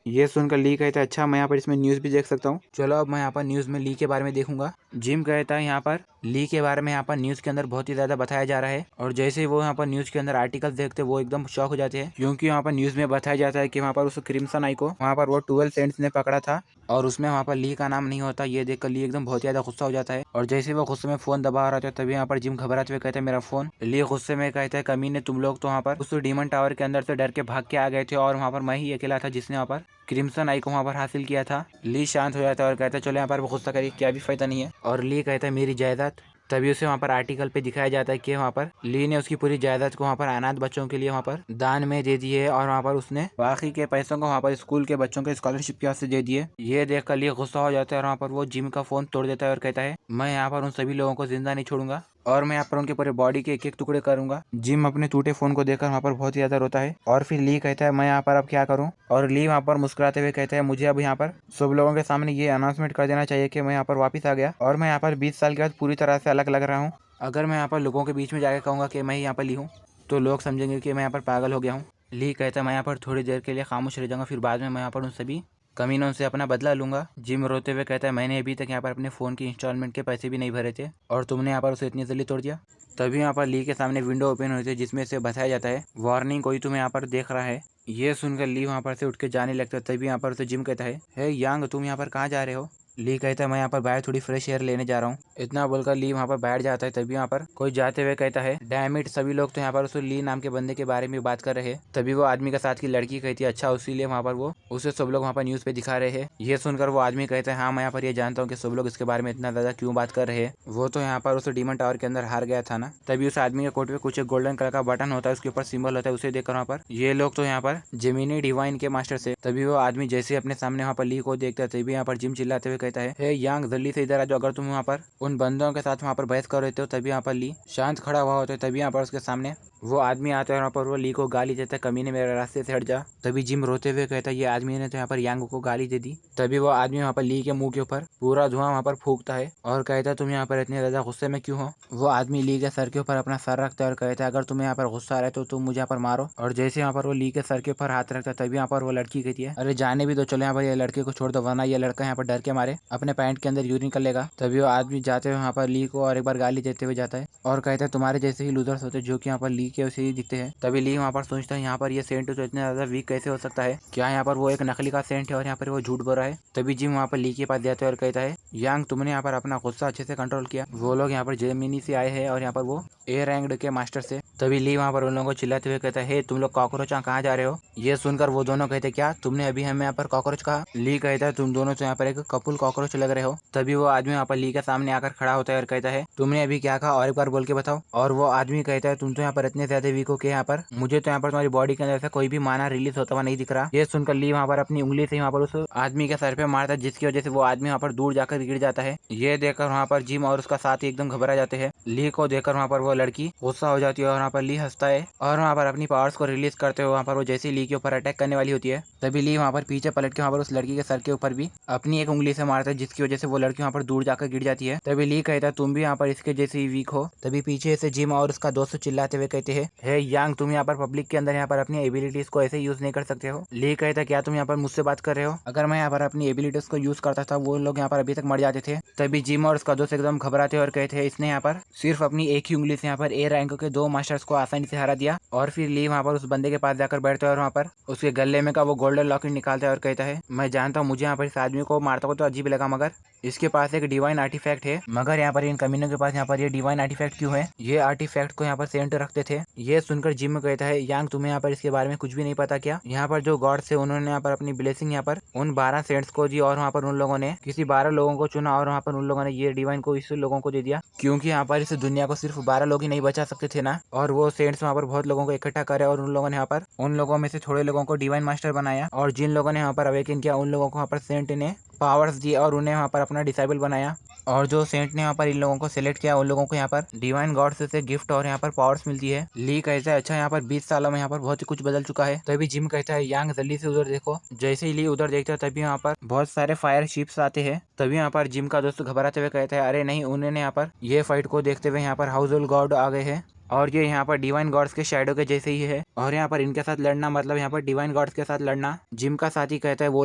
ये सुनकर ली कहता है अच्छा मैं यहाँ पर इसमें न्यूज भी देख सकता हूँ, चलो अब मैं यहाँ पर न्यूज में ली के बारे में देखूंगा। जिम कहता है यहाँ पर ली के बारे में यहाँ पर न्यूज के अंदर बहुत ही ज्यादा बताया जा रहा है और जैसे ही वो यहाँ पर न्यूज के अंदर आर्टिकल देखते वो एकदम शॉक हो जाते हैं, क्योंकि यहाँ पर न्यूज में बताया जाता है कि वहाँ पर उस क्रिम्सन आई को वहाँ पर वो 12 सेंट्स ने पकड़ा था और उसमें वहाँ पर ली का नाम नहीं होता। ये देखकर ली एकदम बहुत ज्यादा गुस्सा हो जाता है और जैसे वो गुस्से में फोन दबा रहा था तभी यहाँ पर जिम घबराते हुए कहते हैं मेरा फोन। ली गुस्से में कहता है कमीने तुम लोग तो वहाँ पर उस डीमन टावर के अंदर से डर के भाग के आ गए थे और वहाँ पर मैं ही अकेला था जिसने वहाँ पर क्रिम्सन आई को वहाँ पर हासिल किया था। ली शांत हो जाता है और कहता है चलो यहाँ पर गुस्सा करिए, क्या भी फायदा नहीं है। और ली कहता है मेरी जायदाद। तभी उसे वहाँ पर आर्टिकल पे दिखाया जाता है कि वहाँ पर ली ने उसकी पूरी जायदाद को वहाँ पर अनाथ बच्चों के लिए वहाँ पर दान में दे दी है और वहाँ पर उसने बाकी के पैसों को वहाँ पर स्कूल के बच्चों के स्कॉलरशिप के वास्ते दे दिए। ये देखकर ली गुस्सा हो जाता है और वहाँ पर वो जिम का फोन तोड़ देता है और कहता है मैं यहाँ पर उन सभी लोगों को जिंदा नहीं छोड़ूंगा और मैं यहाँ पर उनके पूरे बॉडी के एक एक टुकड़े करूंगा। जिम अपने टूटे फोन को देखकर वहाँ पर बहुत ही ज्यादा रोता है और फिर ली कहता है मैं यहाँ पर अब क्या करूँ। और ली वहाँ पर मुस्कुराते हुए कहता है मुझे अब यहाँ पर सब लोगों के सामने ये अनाउंसमेंट कर देना चाहिए कि मैं यहाँ पर वापस आ गया और मैं यहाँ पर 20 साल के बाद पूरी तरह से अलग लग रहा हूँ। अगर मैं यहाँ पर लोगों के बीच में जाकर कहूँगा कि मैं यहाँ पर ली हूँ तो लोग समझेंगे कि मैं यहाँ पर पागल हो गया हूँ। ली कहता है मैं यहाँ पर थोड़ी देर के लिए खामोश रह जाऊँगा, फिर बाद में मैं यहाँ पर उन सभी कमीनों से अपना बदला लूंगा। जिम रोते हुए कहता है मैंने अभी तक यहाँ पर अपने फ़ोन की इंस्टॉलमेंट के पैसे भी नहीं भरे थे और तुमने यहाँ पर उसे इतनी जल्दी तोड़ दिया। तभी यहाँ पर ली के सामने विंडो ओपन होती है जिसमें से बताया जाता है वार्निंग कोई तुम्हें यहाँ पर देख रहा है। ये सुनकर ली वहाँ पर से उठ के जाने लगता है। तभी यहाँ पर उसे जिम कहता है हे यांग तुम यहाँ पर कहाँ जा रहे हो। ली कहता है मैं यहाँ पर बाहर थोड़ी फ्रेश एयर लेने जा रहा हूँ। इतना बोलकर ली वहाँ पर बैठ जाता है। तभी यहाँ पर कोई जाते हुए कहता है डैम इट, सभी लोग तो यहाँ पर उस ली नाम के बंदे के बारे में बात कर रहे हैं। तभी वो आदमी के साथ की लड़की कहती है अच्छा उसीलिए वहाँ पर वो उसे सब लोग वहाँ पर न्यूज़ पे दिखा रहे हैं। ये सुनकर वो आदमी कहता है हाँ मैं यहाँ पर ये जानता हूँ कि सब लोग इसके बारे में इतना ज़्यादा क्यों बात कर रहे हैं, वो तो यहाँ पर उस डीमन टावर के अंदर हार गया था ना। तभी उस आदमी के कोट पे कुछ गोल्डन कलर का बटन होता है, उसके ऊपर सिंबल होता है, उसे देखकर वहाँ पर ये लोग तो यहाँ पर जेमिनी डिवाइन के मास्टर से। तभी वो आदमी जैसे अपने सामने वहाँ पर ली को देखता है तभी यहाँ पर जिम चिल्लाते हुए कहता है हे यांग जल्दी से इधर आ जाओ, अगर तुम वहाँ पर उन बंदों के साथ वहाँ पर बहस कर रहे हो। तभी यहाँ पर ली शांत खड़ा हुआ होता है। तभी यहाँ पर उसके सामने वो आदमी आता है और वहाँ पर वो ली को गाली देता है कमीने मेरे रास्ते से हट जा। तभी जिम रोते हुए कहता है ये आदमी ने तो यहाँ पर यांग को गाली दे दी। तभी वो आदमी वहाँ पर ली के मुंह के ऊपर पूरा धुआं वहाँ पर फूकता है और कहता है तुम यहाँ पर इतने ज्यादा गुस्से में क्यों हो। वो आदमी ली के सर के ऊपर अपना सर रखता है और कहता है अगर तुम्हें यहाँ पर गुस्सा आ रहा है तो तुम मुझे यहाँ पर मारो। और जैसे यहाँ पर वो ली के सर के ऊपर हाथ रखता है तभी यहाँ पर वो लड़की कहती है अरे जाने भी दो, चलो यहाँ पर ये लड़के को छोड़ दो वरना ये लड़का यहाँ पर डर के मारे अपने पैंट के अंदर यूरिन कर लेगा। तभी वो आदमी जाते हुए वहाँ पर ली को और एक बार गाली देते हुए जाता है और कहता है तुम्हारे जैसे ही लूजर्स होते जो कि यहाँ पर ली के वैसे ही दिखते हैं। तभी ली वहाँ पर सोचता है यहाँ पर ये सेंट तो इतना ज्यादा वीक कैसे हो सकता है, क्या यहाँ पर वो एक नकली का सेंट है और यहाँ पर वो झूठ बोल रहा है। तभी जिम वहाँ पर ली के पास जाता है और कहता है यांग तुमने यहाँ पर अपना गुस्सा अच्छे से कंट्रोल किया, वो लोग यहाँ पर जेमिनी से आए हैं और यहाँ पर वो ए रैंक्ड के मास्टर से तभी ली वहाँ पर उन लोगों को चिल्लाते हुए कहता है, हे तुम लोग कॉकरोच कहाँ जा रहे हो। ये सुनकर वो दोनों कहते, क्या तुमने अभी हमें यहाँ पर कॉकरोच कहा। ली कहता है, तुम दोनों तो यहाँ पर एक कपुल कॉकरोच लग रहे हो। तभी वो आदमी वहाँ पर ली के सामने आकर खड़ा होता है और कहता है, तुमने अभी क्या कहा और एक बार बोल के बताओ। और वो आदमी कहता है, तुम तो यहाँ पर इतने ज्यादा वीक हो के यहाँ पर मुझे तो यहाँ पर तुम्हारी बॉडी के अंदर से कोई भी माना रिलीज होता हुआ नहीं दिख रहा। ये सुनकर ली वहाँ पर अपनी उंगली से वहाँ पर उस आदमी के सर पे मारता है, जिसकी वजह से वो आदमी वहाँ पर दूर जाकर गिर जाता है। ये देखकर वहाँ पर जिम और उसका साथी एकदम घबरा जाते हैं। ली को देखकर वहाँ पर वो लड़की गुस्सा हो जाती है और वहाँ पर ली हंसता है और वहाँ पर अपनी पावर्स को रिलीज करते हुए वहाँ पर वो जैसे ली के ऊपर अटैक करने वाली होती है, तभी ली वहाँ पर पीछे पलट के वहाँ पर उस लड़की के सर के ऊपर भी अपनी एक उंगली से मारता है, जिसकी वजह से वो लड़की वहाँ पर दूर जाकर गिर जाती है। तभी ली कहता है, तुम भी यहाँ पर इसके जैसे वीक हो। तभी पीछे से जिम और उसका दोस्त चिल्लाते हुए कहते हैं, हे यांग, तुम यहाँ पर पब्लिक के अंदर यहाँ पर अपनी एबिलिटीज को ऐसे यूज नहीं कर सकते हो। ली कहता है, क्या तुम यहाँ पर मुझसे बात कर रहे हो? अगर मैं यहाँ पर अपनी एबिलिटीज को यूज करता था वो लोग यहाँ पर अभी तक मर जाते थे। तभी जिम और उसका दोस्त एकदम घबराते और कहते हैं, इसने यहाँ पर सिर्फ अपनी एक ही उंगली से यहाँ पर ए रैंक के 2 मास्टर्स को आसानी से हरा दिया। और फिर ली वहाँ पर उस बंदे के पास जाकर बैठता है और वहाँ पर उसके गले में का वो गोल्डन लॉकेट निकालता है और कहता है, मैं जानता हूँ मुझे यहाँ पर इस आदमी को मारता हो तो अजीब लगा, मगर इसके पास एक डिवाइन आर्टिफैक्ट है। मगर यहाँ पर इन कमीनों के पास यहाँ पर ये डिवाइन आर्टिफैक्ट क्यों है? ये आर्टिफैक्ट को यहाँ पर सेंट रखते थे। ये सुनकर जिम कहता है, यांग तुम्हें यहाँ पर इसके बारे में कुछ भी नहीं पता क्या? यहाँ पर जो गॉड्स थे उन्होंने यहाँ पर अपनी ब्लेसिंग यहाँ पर उन 12 सेंट्स को दी और वहाँ पर उन लोगों ने किसी 12 लोगों को चुना और वहाँ पर उन लोगों ने ये डिवाइन को इस लोगों को दे दिया, क्योंकि यहाँ पर इस दुनिया को सिर्फ 12 लोग ही नहीं बचा सकते थे ना। और वो सेंट्स वहाँ पर बहुत लोगों को इकट्ठा करे और उन लोगों ने यहाँ पर उन लोगों में से थोड़े लोगों को डिवाइन मास्टर बनाया और जिन लोगों ने यहाँ पर अवेकन किया उन लोगों को वहाँ पर सेंट ने पावर्स दिए और उन्हें वहाँ पर अपना डिसाइबल बनाया। और जो सेंट ने यहाँ पर इन लोगों को सिलेक्ट किया उन लोगों को यहाँ पर डिवाइन गॉड से गिफ्ट और यहाँ पर पावर्स मिलती है। ली कहता है, अच्छा यहाँ पर 20 सालों में यहाँ पर बहुत ही कुछ बदल चुका है। तभी जिम कहता है, यांग जल्दी से उधर देखो। जैसे ही ली उधर देखता है तभी यहाँ पर बहुत सारे फायर शिप्स आते हैं। तभी यहाँ पर जिम का दोस्त घबराते हुए कहता है, अरे नहीं, उन्होंने यहाँ पर ये फाइट को देखते हुए यहाँ पर हाउस होल्ड गॉड आ गए हैं और ये यहाँ पर डिवाइन गॉड्स के शैडो के जैसे ही है और यहाँ पर इनके साथ लड़ना मतलब यहाँ पर डिवाइन गॉड्स के साथ लड़ना। जिम का साथी कहता है, वो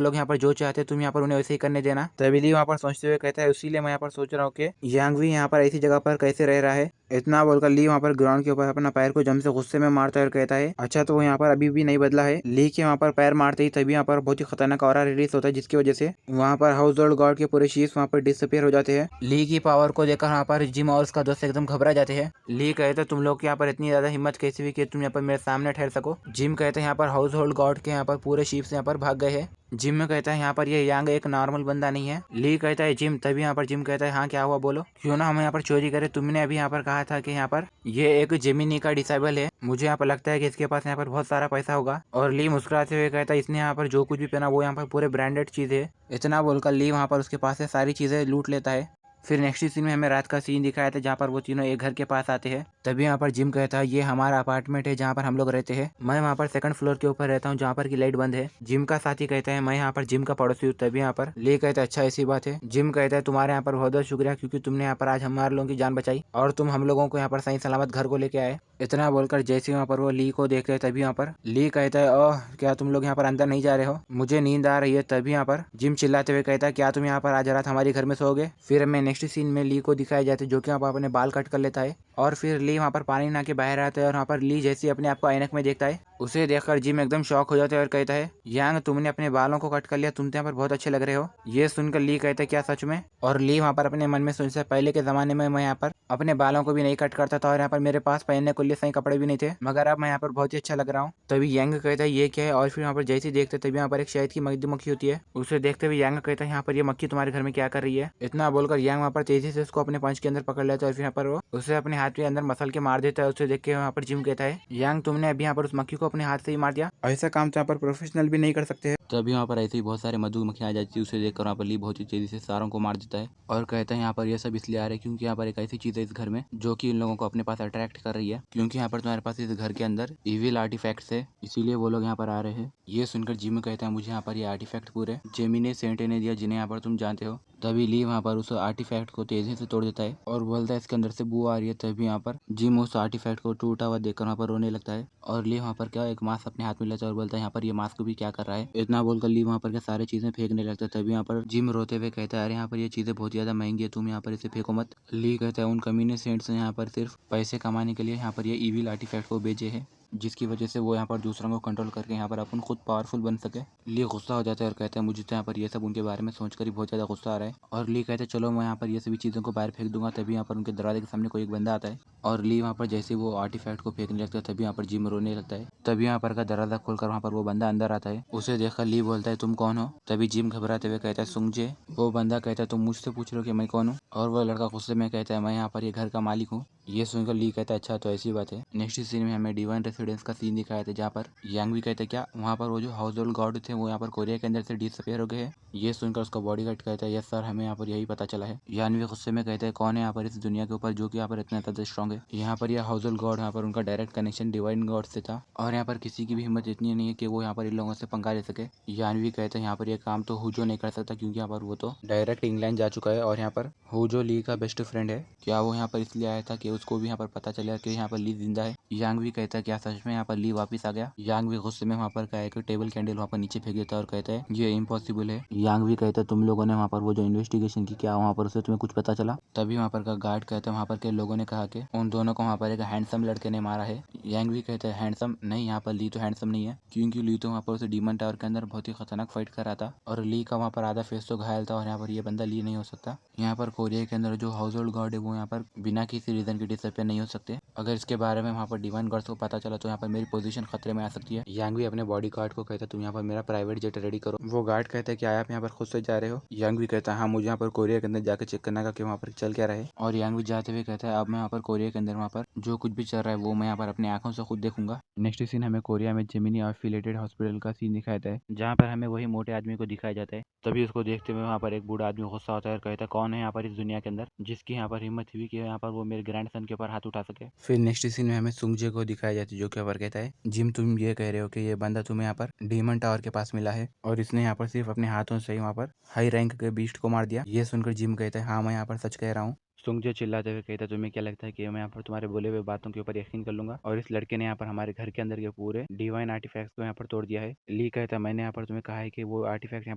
लोग यहाँ पर जो चाहते हैं तुम यहाँ पर उन्हें वैसे ही करने देना। तभी ली वहाँ पर सोचते हुए कहता है, इसीलिए मैं यहाँ पर सोच रहा हूँ कि यांग भी यहाँ पर ऐसी जगह पर कैसे रह रहा है। इतना बोलकर ली वहाँ पर ग्राउंड के ऊपर अपना पैर को जम से गुस्से में मारता है और कहता है, अच्छा तो वो यहाँ पर अभी भी नहीं बदला है। ली के वहाँ पर पैर मारते ही तभी यहाँ पर बहुत ही खतरनाक ऑरा रिलीज होता है, जिसकी वजह से वहाँ पर हाउस होल्ड गॉड के पूरे शीश वहाँ पर डिसअपियर हो जाते हैं। ली की पावर को देखकर वहाँ पर जिम और उसका दोस्त एकदम घबरा जाते हैं। ली कहते, तुम लोग यहाँ पर इतनी ज्यादा हिम्मत कैसे हुई कि तुम यहाँ पर मेरे सामने ठहर सको? जिम कहते हैं, यहाँ पर हाउस होल्ड गॉड के यहाँ पर पूरे शीप्स यहाँ पर भाग गए हैं। जिम में कहता है, यहाँ पर ये यांग एक नॉर्मल बंदा नहीं है। ली कहता है, जिम। तभी यहाँ पर जिम कहता है, हाँ क्या हुआ बोलो, क्यों ना हम यहाँ पर चोरी करें? तुमने अभी यहाँ पर कहा था कि यहाँ पर ये एक जेमिनी का डिसाइबल है, मुझे यहाँ पर लगता है कि इसके पास यहाँ पर बहुत सारा पैसा होगा। और ली मुस्कुराते हुए कहता है, इसने यहाँ पर जो कुछ भी पहना वो यहाँ पर पूरे ब्रांडेड चीज है। इतना बोलकर ली वहाँ पर उसके पास से सारी चीजें लूट लेता है। फिर नेक्स्ट सीन में हमें रात का सीन दिखाया था जहाँ पर वो तीनों एक घर के पास आते हैं। तभी यहाँ पर जिम कहता है, ये हमारा अपार्टमेंट है जहाँ पर हम लोग रहते हैं। मैं वहाँ पर सेकंड फ्लोर के ऊपर रहता हूँ जहाँ पर की लाइट बंद है। जिम का साथी कहता है, मैं यहाँ पर जिम का पड़ोसी हूँ। तभी यहाँ पर ले कहता है, अच्छा ऐसी बात है। जिम कहता है, तुम्हारे यहाँ पर बहुत बहुत शुक्रिया, क्योंकि तुमने यहाँ पर आज हमारे लोगों की जान बचाई और तुम हम लोगों को यहाँ पर सही सलामत घर को लेके आए। इतना बोलकर जैसे वहाँ पर वो ली को देखते हैं तभी यहाँ पर ली कहता है, ओह क्या तुम लोग यहाँ पर अंदर नहीं जा रहे हो, मुझे नींद आ रही है। तभी यहाँ पर जिम चिल्लाते हुए कहता है, क्या तुम यहाँ पर आज रात हमारे घर में सोओगे? फिर हमें नेक्स्ट सीन में ली को दिखाया जाता है जो कि यहाँ पर अपने बाल कट कर लेता है और फिर ली वहाँ पर पानी नहा के बाहर आता है और वहाँ पर ली जैसे अपने आप को ऐनक में देखता है उसे देखकर जिम एकदम शॉक हो जाता है और कहता है, यांग तुमने अपने बालों को कट कर लिया, तुम तो यहाँ पर बहुत अच्छे लग रहे हो। ये सुनकर ली कहता है, क्या सच में? और ली वहाँ पर अपने मन में सोचता है, पहले के जमाने में मैं यहाँ पर अपने बालों को भी नहीं कट करता था और यहाँ पर मेरे पास पहनने के लिए सही कपड़े भी नहीं थे, मगर अब मैं यहाँ पर बहुत ही अच्छा लग रहा हूँ। तभी यांग कहता है, ये क्या है? और फिर यहाँ पर जैसे ही देखते तभी यहाँ पर एक शहद की मधुमक्खी होती है। उसे देखते हुए यांग कहता है, यहाँ पर ये मक्खी तुम्हारे घर में क्या कर रही है? इतना बोलकर यांग वहाँ पर तेजी से उसको अपने पंच के अंदर पकड़ लेता है और फिर यहाँ पर वो उसे अपने हाथ के अंदर मसल के मार देता है। उसे देख के वहाँ पर जिम कहता है, यांग तुमने अभी यहाँ पर उस मक्खी को अपने हाथ से ही मार दिया, ऐसा काम तो यहाँ पर प्रोफेशनल भी नहीं कर सकते हैं। तभी वहाँ पर ऐसे ही बहुत सारे मधुमक्खियाँ आ जाती है। उसे देखकर वहाँ पर ली बहुत ही तेजी से सारों को मार देता है और कहता है, यहाँ पर यह सब इसलिए आ रहा है क्योंकि यहाँ पर एक ऐसी चीज है इस घर में जो कि इन लोगों को अपने पास अट्रैक्ट कर रही है, क्योंकि यहाँ पर तुम्हारे पास इस घर के अंदर इविल आर्टिफैक्ट्स है, इसीलिए वो लोग यहाँ पर आ रहे हैं। ये सुनकर जिम कहता है, मुझे यहाँ पर ये आर्टिफैक्ट पूरे जेमिनी सेंटे ने दिया जिन्हें यहाँ पर तुम जानते हो। तभी ली वहाँ पर उस आर्टिफैक्ट को तेजी से तोड़ देता है और बोलता है, इसके अंदर से बू आ रही है। तभी यहाँ पर जिम उस आर्टिफैक्ट को टूटा हुआ देखकर वहाँ पर रोने लगता है और ली वहाँ पर क्या एक मास्क अपने हाथ में लेता है और बोलता है, यहाँ पर ये मास्क भी क्या कर रहा है? इतना बोलकर ली वहाँ पर क्या सारी चीजें फेंकने लगता है। तभी यहाँ पर जिम रोते हुए कहता है, अरे यहाँ पर ये चीजें बहुत ज्यादा महंगी है, तुम यहाँ पर इसे फेंको मत। ली कहता है, उन कमीने सेंट्स ने यहाँ पर सिर्फ पैसे कमाने के लिए यहाँ पर ये इविल आर्टिफैक्ट को बेचे है। जिसकी वजह से वो यहाँ पर दूसरों को कंट्रोल करके यहाँ पर अपन खुद पावरफुल बन सके। ली गुस्सा हो जाता है और कहता है मुझे तो यहाँ पर ये सब उनके बारे में सोचकर ही बहुत ज़्यादा गुस्सा आ रहा है। और ली कहते हैं चलो मैं यहाँ पर ये सभी चीज़ों को बाहर फेंक दूंगा। तभी यहाँ पर उनके दरवाजे के सामने कोई एक बंदा आता है और ली वहाँ पर जैसे वो आर्टिफैक्ट को फेंकने लगता है तभी यहाँ पर जिम रोने लगता है। तभी यहाँ पर का दरवाजा खोलकर वहाँ पर वो बंदा अंदर आता है। उसे देखकर ली बोलता है तुम कौन हो। तभी जिम घबराते हुए कहता है सुंगजे। वो बंदा कहता है तुम मुझसे पूछ रहे हो कि मैं कौन हूँ। और वो लड़का गुस्से में कहता है मैं यहाँ पर ये घर का मालिक हूँ। ये सुनकर ली कहता है अच्छा तो ऐसी बात है। नेक्स्ट सीन में हमें डिवाइन रेसिडेंस का सीन दिखाया था जहाँ पर यांग भी कहते हैं क्या वहाँ पर वो जो हाउस होल्ड गार्ड थे वो यहाँ पर कोरिया के अंदर से डिसअपियर हो गए हैं। ये सुनकर उसका बॉडीगार्ड कहता है यस सर हमें यहाँ पर यही पता चला है। यान भी गुस्से में कहते हैं कौन है यहाँ पर इस दुनिया के ऊपर जो कि यहाँ पर इतना ज़्यादा स्ट्रॉन्ग है। यहाँ पर यह हाउस होल्ड गॉड यहाँ पर उनका डायरेक्ट कनेक्शन डिवाइन गॉड से था और यहाँ पर किसी की भी हिम्मत इतनी नहीं है कि वो यहाँ पर इन लोगों से पंगा ले सके। यान भी कहते हैं यहाँ पर यह काम तो हुजो नहीं कर सकता क्योंकि यहाँ पर वो तो डायरेक्ट इंग्लैंड जा चुका है और यहाँ पर हुजो ली का बेस्ट फ्रेंड है। क्या वो यहाँ पर इसलिए आया था कि उसको भी यहाँ पर पता चला कि यहाँ पर ली जिंदा है। यांग भी कहता है क्या सच में यहाँ पर ली वापस आ गया। यांग भी गुस्से में वहाँ पर क्या है कि टेबल कैंडल वहाँ पर नीचे फेंक देता है और कहता है ये इम्पॉसिबल है। यांग भी कहता है तुम लोगों ने वहाँ पर वो जो इन्वेस्टिगेशन की क्या वहाँ पर उसे तुम्हें कुछ पता चला। तभी वहाँ पर का गार्ड कहता है वहाँ पर के लोगों ने कहा कि उन दोनों को वहाँ पर एक हैंडसम लड़के ने मारा है। यांग भी कहता है हैंडसम नहीं यहाँ पर ली तो हैंडसम नहीं है क्योंकि ली तो वहाँ पर उसे डीमन टावर के अंदर बहुत ही खतरनाक फाइट कर रहा था और ली का वहाँ पर आधा फेस तो घायल था और यहाँ पर ये बंदा ली नहीं हो सकता। यहाँ पर कोरिया के अंदर जो हाउस होल्ड गार्ड है वो यहाँ पर बिना किसी रीजन के डिसअपियर नहीं हो सकते। अगर इसके बारे में वहाँ पर डिवाइन गार्ड्स को पता चला तो यहाँ पर मेरी पोजीशन खतरे में आ सकती है। यांग भी अपने बॉडी गार्ड को कहता है तुम यहाँ पर मेरा प्राइवेट जेट रेडी करो। वो गार्ड कहता है कि आप यहाँ पर खुद से जा रहे हो। यांग भी कहता है हाँ मुझे यहाँ पर कोरिया के अंदर जाकर चेक करना का कि वहाँ पर चल क्या रहा है। और यांग भी जाते हुए कहता है अब मैं यहाँ पर कोरिया के अंदर वहाँ पर जो कुछ भी चल रहा है वो मैं यहाँ पर अपनी आंखों से खुद देखूंगा। नेक्स्ट सीन हमें कोरिया में जेमिनी एफिलिएटेड हॉस्पिटल का सीन दिखाया जाता है जहाँ पर हमें वही मोटे आदमी को दिखाया जाता है। तभी उसको देखते हुए वहाँ पर एक बूढ़ा आदमी गुस्सा होता है और कहता है कौन है यहाँ पर इस दुनिया के अंदर जिसकी यहाँ पर हिम्मत हुई कि यहाँ पर वो मेरे ग्रैंड सन के ऊपर हाथ उठा सके। फिर नेक्स्ट सीन में हमें सुंगजे को दिखाया जाता है जो कि यहाँ पर कहता है जिम तुम ये कह रहे हो कि ये बंदा तुम्हें यहाँ पर डीमन टावर के पास मिला है और इसने यहाँ पर सिर्फ अपने हाथों से ही वहाँ पर हाई रैंक के बीस्ट को मार दिया। ये सुनकर जिम कहता है हाँ मैं यहाँ पर सच कह रहा हूँ। सुंगजे चिल्लाते हुए कहता है तुम्हें क्या लगता है कि मैं यहाँ पर तुम्हारे बोले हुए बातों के ऊपर यकीन कर लूंगा। और इस लड़के ने यहाँ पर हमारे घर के अंदर के पूरे डिवाइन आर्टिफैक्ट्स को यहाँ पर तोड़ दिया है। ली कहता है मैंने यहाँ पर तुम्हें कहा है कि वो आर्टिफैक्ट यहाँ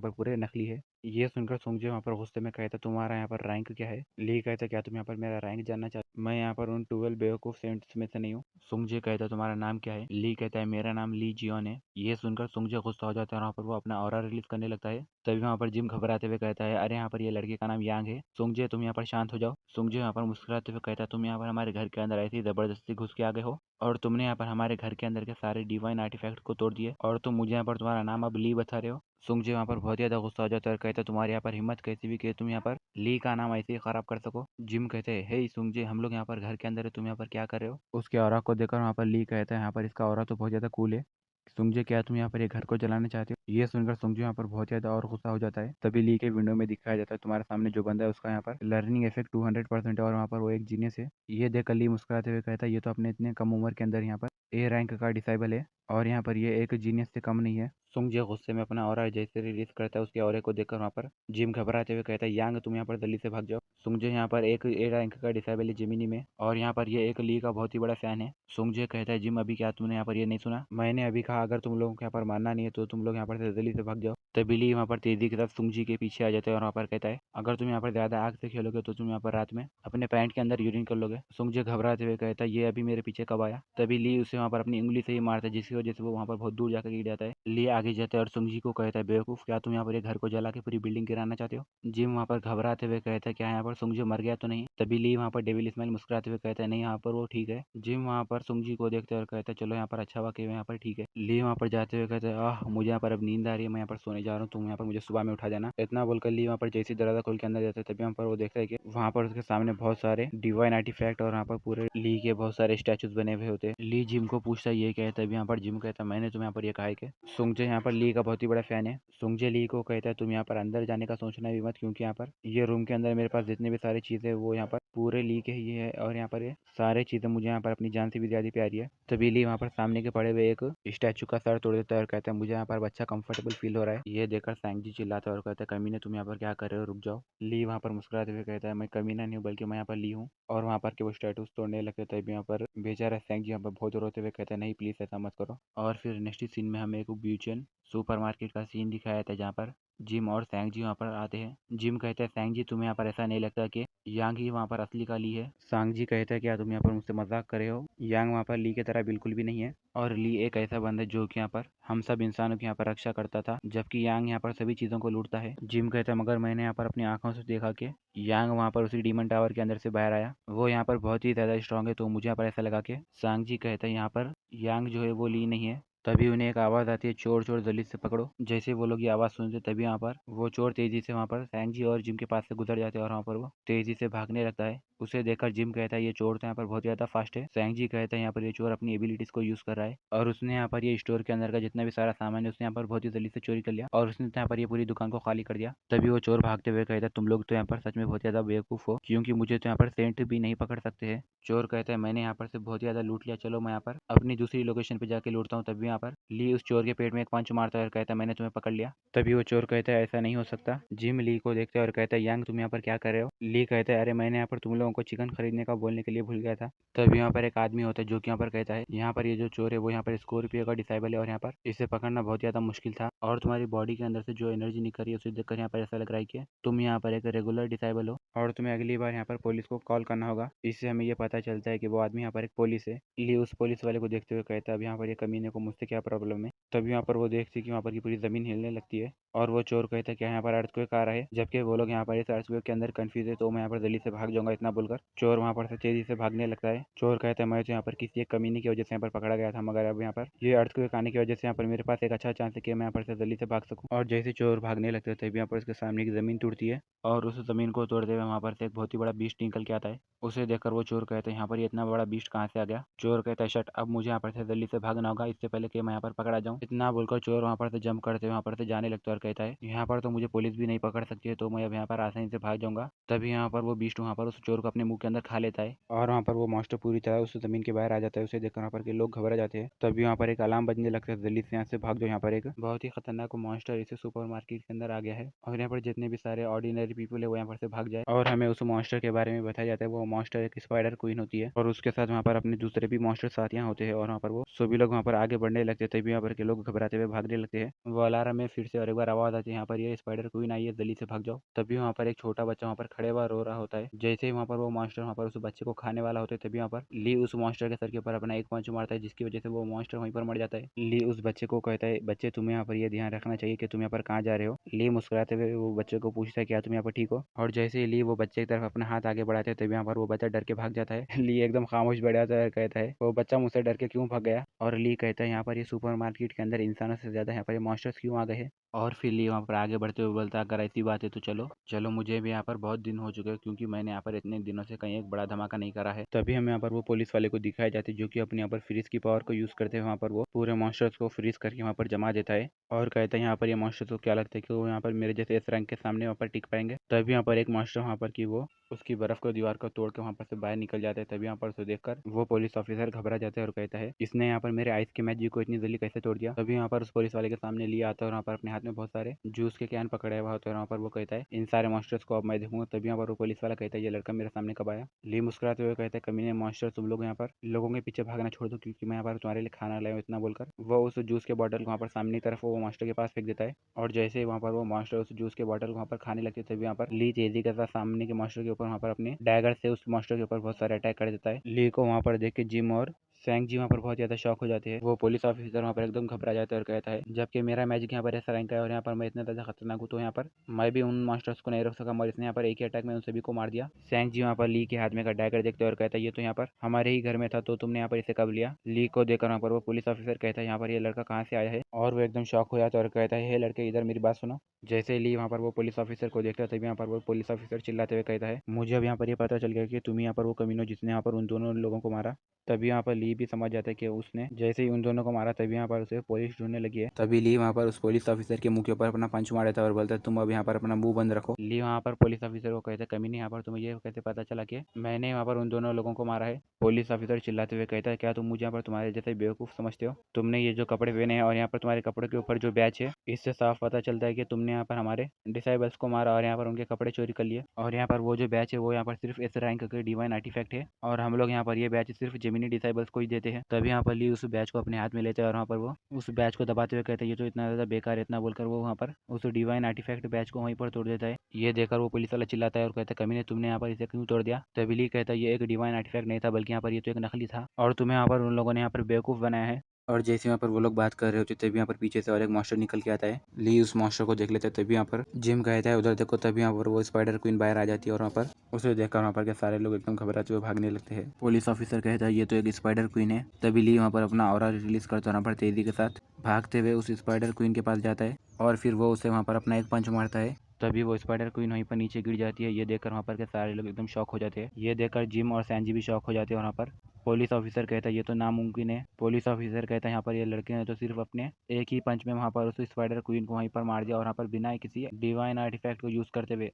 पर पूरे नकली है। ये सुनकर सुंगजे वहाँ पर गुस्से में कहता तुम्हारा यहाँ पर रैंक क्या है। ली कहता क्या तुम यहाँ पर मेरा रैंक जानना चाहते। मैं यहाँ पर उन 12 बेवकूफ सेंट्स में से नहीं हूँ। सुंगजे कहता तुम्हारा नाम क्या है। ली कहता है मेरा नाम ली जियोन है। ये सुनकर सुंगजे गुस्सा हो जाता है और वहाँ पर वो अपना ऑरा रिलीज करने लगता है। तभी वहाँ पर जिम घबराते हुए कहता है अरे यहाँ पर ये लड़के का नाम यांग है। सुंगजे तुम यहाँ पर शांत हो जाओ। सुंगजे यहाँ पर मुस्कुराते हुए कहता है तुम यहाँ पर हमारे घर के अंदर ऐसी जबरदस्ती घुस के आ गए हो और तुमने यहाँ पर हमारे घर के अंदर के सारे डिवाइन आर्टिफैक्ट को तोड़ दिए और तुम मुझे यहाँ पर तुम्हारा नाम अब ली बता रहे हो। सुंगजे वहाँ पर बहुत ज़्यादा गुस्सा हो जाता है और कहता है तुम्हारे यहाँ पर हिम्मत कैसी भी कि तुम यहाँ पर ली का नाम ऐसे ही खराब कर सको। जिम कहते हैं हे सुंगजे हम लोग यहाँ पर घर के अंदर है तुम यहाँ पर क्या कर रहे हो। उसके ऑरा को देखकर वहाँ पर ली कहता है यहाँ पर इसका ऑरा तो बहुत ज़्यादा कूल है। सुंगजे क्या तुम यहाँ पर ये घर को जलाना चाहते हो। ये सुनकर सुंगजे यहाँ पर बहुत ज्यादा और गुस्सा हो जाता है। तभी ली के विंडो में दिखाया जाता है तुम्हारे सामने जो बंदा है उसका यहाँ पर लर्निंग इफेक्ट 200% है और वहाँ पर वो एक जीनियस है। ये देखकर ली मुस्कुराते हुए कहता है ये तो अपने इतने कम उम्र के अंदर यहाँ पर ए रैंक का डिसाइबल है और यहाँ पर ये एक जीनियस से कम नहीं है। सुंगजे गुस्से में अपना ऑरा जैसे रिलीज करता है उसके ऑरे को देखकर वहाँ पर जिम घबराते हुए कहता है यांग तुम यहाँ पर जल्दी से भाग जाओ। सुंगजे यहाँ पर एक ए रैंक का डिसाइबल है जेमिनी में और यहाँ पर ये एक ली का बहुत ही बड़ा फैन है। सुंगजे कहता है जिम अभी क्या तुमने यहाँ पर ये नहीं सुना। मैंने अभी कहा अगर तुम लोगों को यहाँ पर मानना नहीं है तो तुम लोग यहाँ पर से जल्दी से भाग जाओ। तभी ली वहाँ पर तेजी के साथ सुंगजी के पीछे आ जाते हैं और वहाँ पर कहता है अगर तुम यहाँ पर ज्यादा आग से खेलोगे तो तुम यहाँ पर रात में अपने पैंट के अंदर यूरिन कर लोगे। सुंगजे घबराते हुए कहता है ये अभी मेरे पीछे कब आया। तभी ली उसे वहाँ पर अपनी उंगली से ही मारता है जिसकी वजह से वो वहाँ पर बहुत दूर जाकर गिर जाता है। ली आगे जाता है और सुंगजी को कहता है बेवकूफ क्या तुम यहाँ पर ये घर को जला के पूरी बिल्डिंग गिराना चाहते हो। जिम वहाँ पर घबराते हुए कहता है क्या यहाँ पर सुंगजी मर गया तो नहीं। तभी ली वहाँ पर डेविल स्माइल मुस्कुराते हुए कहता है नहीं यहाँ पर वो ठीक है। जिम वहाँ पर सुंगजी को देखते और कहता है चलो यहाँ पर अच्छा हुआ कि यहाँ पर ठीक है। ली वहाँ पर जाते हुए कहते हैं आह मुझे यहाँ पर अब नींद आ रही है मैं यहाँ पर सोने जा रहा हूँ तुम यहाँ पर मुझे सुबह में उठा जाना। इतना बोलकर ली वहाँ पर जैसे दरवाजा खोल के अंदर जाता है तभी वहाँ पर वो देखता है कि वहाँ पर उसके सामने बहुत सारे डिवाइन आर्टिफैक्ट और वहाँ पर पूरे ली के बहुत सारे स्टैचूज बने हुए होते हैं। ली जिम को पूछता है ये क्या है तभी यहाँ पर जिम कहता है मैंने तुम्हें यहाँ पर ये कहा है कि सुंगजे यहाँ पर ली का बहुत ही बड़ा फैन है। सुंगजे ली को कहता है तुम यहाँ पर अंदर जाने का सोचना भी मत क्योंकि यहाँ पर ये रूम के अंदर मेरे पास जितने भी सारी चीजें वो यहाँ पर पूरे ली के ही है और यहाँ पर ये सारे चीजें मुझे यहाँ पर अपनी जान से भी ज्यादा प्यारी है। तभी ली वहाँ पर सामने के पड़े हुए एक स्टैचू का सर तोड़ देता है और कहता है मुझे यहाँ पर अच्छा कंफर्टेबल फील हो रहा है। ये देखकर सैंगजी चिल्लाता है और कहता है कमीने तुम यहाँ पर क्या कर रहे हो रुक जाओ। ली वहाँ पर मुस्कुराते हुए कहता है मैं कमीना नहीं हूँ बल्कि मैं यहाँ पर ली हूँ और वहाँ पर के वो स्टैटूज तोड़ने लगते तभी यहाँ पर बेचारा सैंगजी यहाँ पर बहुत रोते हुए कहता है नहीं प्लीज ऐसा मत करो। और फिर नेक्स्ट सीन में हमें एक ब्यूचन सुपरमार्केट का सीन दिखाया था जहाँ पर जिम और सैंग जी वहाँ पर आते हैं। जिम कहते हैं सैंग जी तुम्हें यहाँ पर ऐसा नहीं लगता कि यांग ही वहाँ पर असली का ली है? सांग जी कहते हैं क्या तुम यहाँ पर मुझसे मजाक कर रहे हो? यांग वहाँ पर ली की तरह बिल्कुल भी नहीं है और ली एक ऐसा बंदा है जो कि यहाँ पर हम सब इंसानों की यहाँ पर रक्षा करता था, जबकि यांग यहाँ पर सभी चीजों को लूटता है। जिम कहता है मगर मैंने यहाँ पर अपनी आंखों से देखा कि यांग वहाँ पर उसी डीमन टावर के अंदर से बाहर आया, वो यहाँ पर बहुत ही ज्यादा स्ट्रांग है, तो मुझे यहाँ पर ऐसा लगा कि सांग जी कहते हैं यहाँ पर यांग जो है वो ली नहीं है। तभी उन्हें एक आवाज़ आती है, चोर चोर जल्दी से पकड़ो। जैसे वो लोग ये आवाज़ सुनते तभी यहाँ पर वो चोर तेजी से वहाँ पर सैंग जी और जिम के पास से गुजर जाते हैं और वहाँ पर वो तेजी से भागने लगता है। उसे देखकर जिम कहता है ये चोर तो यहाँ पर बहुत ज़्यादा फास्ट है। सैंग जी कहता है यहाँ पर ये चोर अपनी एबिलिटीज को यूज़ कर रहा है और उसने यहाँ पर ये स्टोर के अंदर का जितना भी सारा सामान है उसने यहाँ पर बहुत ही जल्दी से चोरी कर लिया और उसने तो यहाँ पर ये पूरी दुकान को खाली कर दिया। तभी वो चोर भागते हुए कहता है तुम लोग तो यहाँ पर सच में बहुत ज़्यादा बेवकूफ़ हो, क्योंकि मुझे तो यहाँ पर सेंट भी नहीं पकड़ सकते हैं। चोर कहता है मैंने यहाँ पर से बहुत ज़्यादा लूट लिया, चलो मैं यहाँ पर अपनी दूसरी लोकेशन पे जाके लूटता हूँ। तभी यहाँ पर ली उस चोर के पेट में एक पंच मारता है और कहता है मैंने तुम्हें पकड़ लिया। तभी वो चोर कहता है ऐसा नहीं हो सकता। जिम ली को देखता है और कहता है यांग तुम यहाँ पर क्या कर रहे हो? ली कहता है अरे मैंने यहाँ पर तुम लोगों को चिकन खरीदने का बोलने के लिए भूल गया था। तभी यहाँ पर एक आदमी होता है जो कि यहाँ पर कहता है यहाँ पर ये जो चोर है वो यहाँ पर स्कॉर्पियो का डिसाइबल है और यहाँ पर इसे पकड़ना बहुत ज़्यादा मुश्किल था और तुम्हारी बॉडी के अंदर से जो एनर्जी निकल रही है उसे देखकर यहाँ पर ऐसा लग रहा है कि तुम यहाँ पर एक रेगुलर डिसाइबल हो और तुम्हें अगली बार यहाँ पर पुलिस को कॉल करना होगा। इससे हमें ये पता चलता है कि वो आदमी यहाँ पर एक पुलिस है। ली उस पुलिस वाले को देखते हुए कहता है अब यहाँ पर ये कमीने को मुझसे क्या प्रॉब्लम है? तभी यहाँ पर वो देखती है कि वहाँ पर की पूरी जमीन हिलने लगती है और वो चोर कहता है क्या यहाँ पर अर्थक्वेक आ रहा है? जबकि वो लोग यहाँ पर इस अर्थक्वेक के अंदर कंफ्यूज है, तो मैं यहाँ पर जल्दी से भाग जाऊंगा। इतना बोलकर चोर वहाँ पर से तेजी से भागने लगता है। चोर कहता है मैं तो यहाँ पर किसी एक कमीने की वजह से यहाँ पर पकड़ा गया था, मगर अब यहाँ पर ये अर्थक्वेक आने की वजह से यहाँ पर मेरे पास एक अच्छा चांस है कि मैं यहाँ पर से जल्दी से भाग सकूँ। और जैसे चोर भागने लगते हैं तभी यहाँ पर उसके सामने की जमीन टूटती है और उस जमीन को तोड़ते हुए वहाँ पर से एक बहुत ही बड़ा बीस्ट निकल के आता है। उसे देखकर वो चोर कहते हैं यहाँ पर ये इतना बड़ा बीस्ट कहाँ से आ गया? चोर कहता है शट, अब मुझे यहाँ पर से जल्दी से भागना होगा इससे पहले कि मैं यहाँ पर पकड़ा जाऊँ। इतना बोलकर चोर वहाँ पर से जंप करते हुए वहाँ पर से जाने लगता है और कहता है यहाँ पर तो मुझे पुलिस भी नहीं पकड़ सकती है, तो मैं अब यहाँ पर आसानी से भाग जाऊंगा। तभी यहाँ पर वो बीस्ट वहाँ पर उस चोर को अपने मुंह के अंदर खा लेता है और वहाँ पर वो मॉन्स्टर पूरी तरह उस जमीन के बाहर आ जाता है। उसे देखकर वहाँ पर के लोग घबरा जाते हैं। तभी वहाँ पर एक अलार्म बजने लगता है, जल्दी से यहाँ से भाग जाओ, यहाँ पर एक बहुत ही खतरनाक मॉन्स्टर इसे सुपर मार्केट के अंदर आ गया है और यहाँ पर जितने भी सारे ऑर्डिनरी पीपल है वो यहाँ पर से भाग जाए। और हमें उस मॉन्स्टर के बारे में बताया जाता है, वो मॉन्स्टर एक स्पाइडर क्वीन होती है और उसके साथ वहाँ पर अपने दूसरे भी मॉन्स्टर साथियाँ होते हैं और वहाँ पर वो सभी लोग वहाँ पर आगे बढ़ने लगते हैं। तभी यहाँ पर के लोग घबराते हुए भागने लगते हैं। वो अलार्म में फिर से और एक बार आवाज आती है यहाँ पर ये स्पाइडर क्वीन आई है, जल्दी से भाग जाओ। तभी वहाँ पर एक छोटा बच्चा वहाँ पर खड़े हुआ रो रहा होता है। जैसे ही वहाँ पर वो मॉन्स्टर वहाँ पर उस बच्चे को खाने वाला होता है तभी वहाँ पर ली उस मॉन्स्टर के सर के ऊपर अपना एक पंच मारता है, जिसकी वजह से वो मॉन्स्टर वहीं पर मर जाता है। ली उस बच्चे को कहता है बच्चे तुम्हें यहाँ पर ये ध्यान रखना चाहिए कि तुम यहाँ पर कहाँ जा रहे हो। ली मुस्कुराते हुए वो बच्चे को पूछता है क्या तुम यहाँ पर ठीक हो? और जैसे ही ली वो बच्चे की तरफ अपना हाथ आगे बढ़ाते हैं तभी यहाँ पर वो बच्चा डर के भाग जाता है। ली एकदम खामोश बैठ जाता है, कहता है वो बच्चा मुझसे डर के क्यों भाग गया? और ली कहता है यहाँ पर ये सुपर मार्केट के अंदर इंसानों से ज्यादा यहाँ पर ये मॉन्स्टर्स क्यों आ गए हैं? और फिर ली वहाँ पर आगे बढ़ते हुए बोलता है अगर ऐसी बात है तो चलो चलो, मुझे भी यहाँ पर बहुत दिन हो चुके हैं क्योंकि मैंने यहाँ पर इतने दिनों से कहीं एक बड़ा धमाका नहीं करा है। तभी हमें यहाँ पर वो पुलिस वाले को दिखाया जाता है जो कि अपने यहाँ पर फ्रीज की पावर को यूज करते हैं वहाँ पर वो पूरे मॉन्स्टर्स को फ्रीज करके वहाँ पर जमा देता है और कहता है यहाँ पर ये मॉन्स्टर्स को क्या लगता है कि वो यहाँ पर मेरे जैसे इस रैंक के सामने वहाँ पर टिक पाएंगे। तभी यहाँ पर एक मॉन्स्टर वहाँ पर की वो उसकी बर्फ को दीवार को तोड़ के वहाँ पर से बाहर निकल जाता है। तभी यहाँ पर उसे देखकर वो पुलिस ऑफिसर घबरा जाता है और कहता है इसने यहाँ पर मेरे आइस के मैजिक को इतनी जल्दी कैसे तोड़ दिया? तभी यहाँ पर उस पुलिस वाले के सामने लिया आता है और वहाँ पर अपने हाथ में बहुत सारे जूस के कैन पकड़े हुआ होता है। वहाँ पर वो कहता है इन सारे मॉन्स्टर्स को अब मैं देखूंगा। तभी यहाँ पर वो पुलिस वाला कहता है ये लड़का मेरे सामने कब आया? ली मुस्कुराते हुए कहता है कमीने मॉन्स्टर तुम लोग यहाँ पर लोगों के पीछे भागना छोड़ दो क्योंकि मैं यहाँ पर तुम्हारे लिए खाना लाया हूँ। इतना बोलकर वो उस जूस के बॉटल को वहाँ पर सामने की तरफ वो मॉन्स्टर के पास फेंक देता है और जैसे ही वहाँ पर वो मॉन्स्टर उस जूस के बॉटल को वहाँ पर खाने लगते है तभी यहाँ पर ली तेजी के साथ सामने के मॉन्स्टर के ऊपर वहाँ पर अपने डैगर से उस मॉन्स्टर के ऊपर बहुत सारे अटैक कर देता है। ली को वहाँ पर देख के जिम और सैंग जी वहाँ पर बहुत ज़्यादा शॉक हो जाते हैं। वो पुलिस ऑफिसर वहाँ पर एकदम घबरा जाता है और कहता है जबकि मेरा मैजिक यहाँ पर ऐसा रैंक है और यहाँ पर मैं इतना ज़्यादा खतरनाक हूँ तो यहाँ पर मैं भी उन मॉन्स्टर्स को नहीं रोक सका और इसने यहाँ पर एक ही अटैक में उन सभी को मार दिया। सैंग जी वहाँ पर ली के हाथ में का डैगर देखते हैं और कहता है ये तो यहाँ पर हमारे ही घर में था तो तुमने यहाँ पर इसे कब लिया? ली को देखकर वहाँ पर वो पुलिस ऑफिसर कहता है यहाँ पर ये लड़का कहाँ से आया है? और वो एकदम शॉक हो जाता है और कहता है हे लड़के इधर मेरी बात सुनो। जैसे ही ली वहाँ पर वो पुलिस ऑफिसर को देखता है तभी यहाँ पर वो पुलिस ऑफिसर चिल्लाते हुए कहता है मुझे अब यहाँ पर ये पता चल गया कि तुम यहाँ पर वो कमीनो जिसने यहाँ पर उन दोनों लोगों को मारा। तभी यहाँ पर ली भी समझ जाता है कि उसने जैसे ही उन दोनों को मारा तभी यहाँ पर उसे पुलिस ढूंढने लगी है। तभी ली वहाँ पर उस पुलिस ऑफिसर के मुंह के ऊपर अपना पंच मार देता है और बोलता है तुम अब यहाँ पर अपना मुंह बंद रखो। ली वहाँ पर पुलिस ऑफिसर को कहते कमीने यहाँ पर तुम्हें ये कैसे पता चला कि मैंने वहाँ पर उन दोनों लोगों को मारा है? पुलिस ऑफिसर चिल्लाते हुए कहता है क्या तुम मुझे यहाँ पर तुम्हारे जैसे बेवकूफ़ समझते हो? तुमने ये जो कपड़े पहने हैं और यहाँ पर तुम्हारे कपड़ों के ऊपर जो बैच है इससे साफ पता चलता है कि तुमने यहाँ पर हमारे डिसाइबल्स को मारा और यहाँ पर उनके कपड़े चोरी कर लिए। और यहाँ पर वो जो बैच है वो यहाँ पर सिर्फ इस रैंक के डिवाइन आर्टिफैक्ट है और हम लोग यहाँ पर ये बैच सिर्फ जेमिनी डिसाइबल्स को खोज देते हैं। तभी यहाँ पर ली उस बैच को अपने हाथ में लेते हैं और वहाँ पर वो उस बैच को दबाते हुए कहते हैं ये तो इतना ज़्यादा बेकार है, इतना बोलकर वो वहाँ पर उस डिवाइन आर्टिफैक्ट बैच को वहीं पर तोड़ देता है। ये देखकर वो पुलिस वाला चिल्लाता है और कहता है कमीने तुमने यहाँ पर इसे क्यों तोड़ दिया। तभी ली कहता है ये एक डिवाइन आर्टिफैक्ट नहीं था बल्कि यहाँ पर ये तो एक नकली था और तुम्हें यहाँ पर उन लोगों ने यहाँ पर बेवकूफ़ बनाया है। और जैसे यहाँ पर वो लोग बात कर रहे होते तभी यहाँ पर पीछे से और एक मॉन्स्टर निकल के आता है। ली उस मॉन्स्टर को देख लेते हैं तभी यहाँ पर जिम कहता है उधर देखो। तभी यहाँ पर वो स्पाइडर क्वीन बाहर आ जाती है और वहाँ पर उसे देखकर वहाँ पर के सारे लोग एकदम घबराते हुए भागने लगते हैं। पुलिस ऑफिसर कहता है ये तो एक स्पाइडर क्वीन है। तभी ली वहाँ पर अपना ऑरा रिलीज करता है, वहाँ पर तेजी के साथ भागते हुए उस स्पाइडर क्वीन के पास जाता है और फिर वो उसे वहाँ पर अपना एक पंच मारता है। तभी वो स्पाइडर क्वीन वहीं पर नीचे गिर जाती है। ये देखकर वहाँ पर के सारे लोग एकदम शॉक हो जाते हैं। ये देखकर जिम और सैनजी भी शॉक हो जाते हैं। वहाँ पर पुलिस ऑफिसर कहता है ये तो नामुमकिन है। पुलिस ऑफिसर कहता है यहाँ पर ये लड़के ने तो सिर्फ अपने एक ही पंच में वहाँ पर उस स्पाइडर क्वीन को वहीं पर मार दिया और वहाँ पर बिना किसी डिवाइन आर्टिफैक्ट को यूज़ करते हुए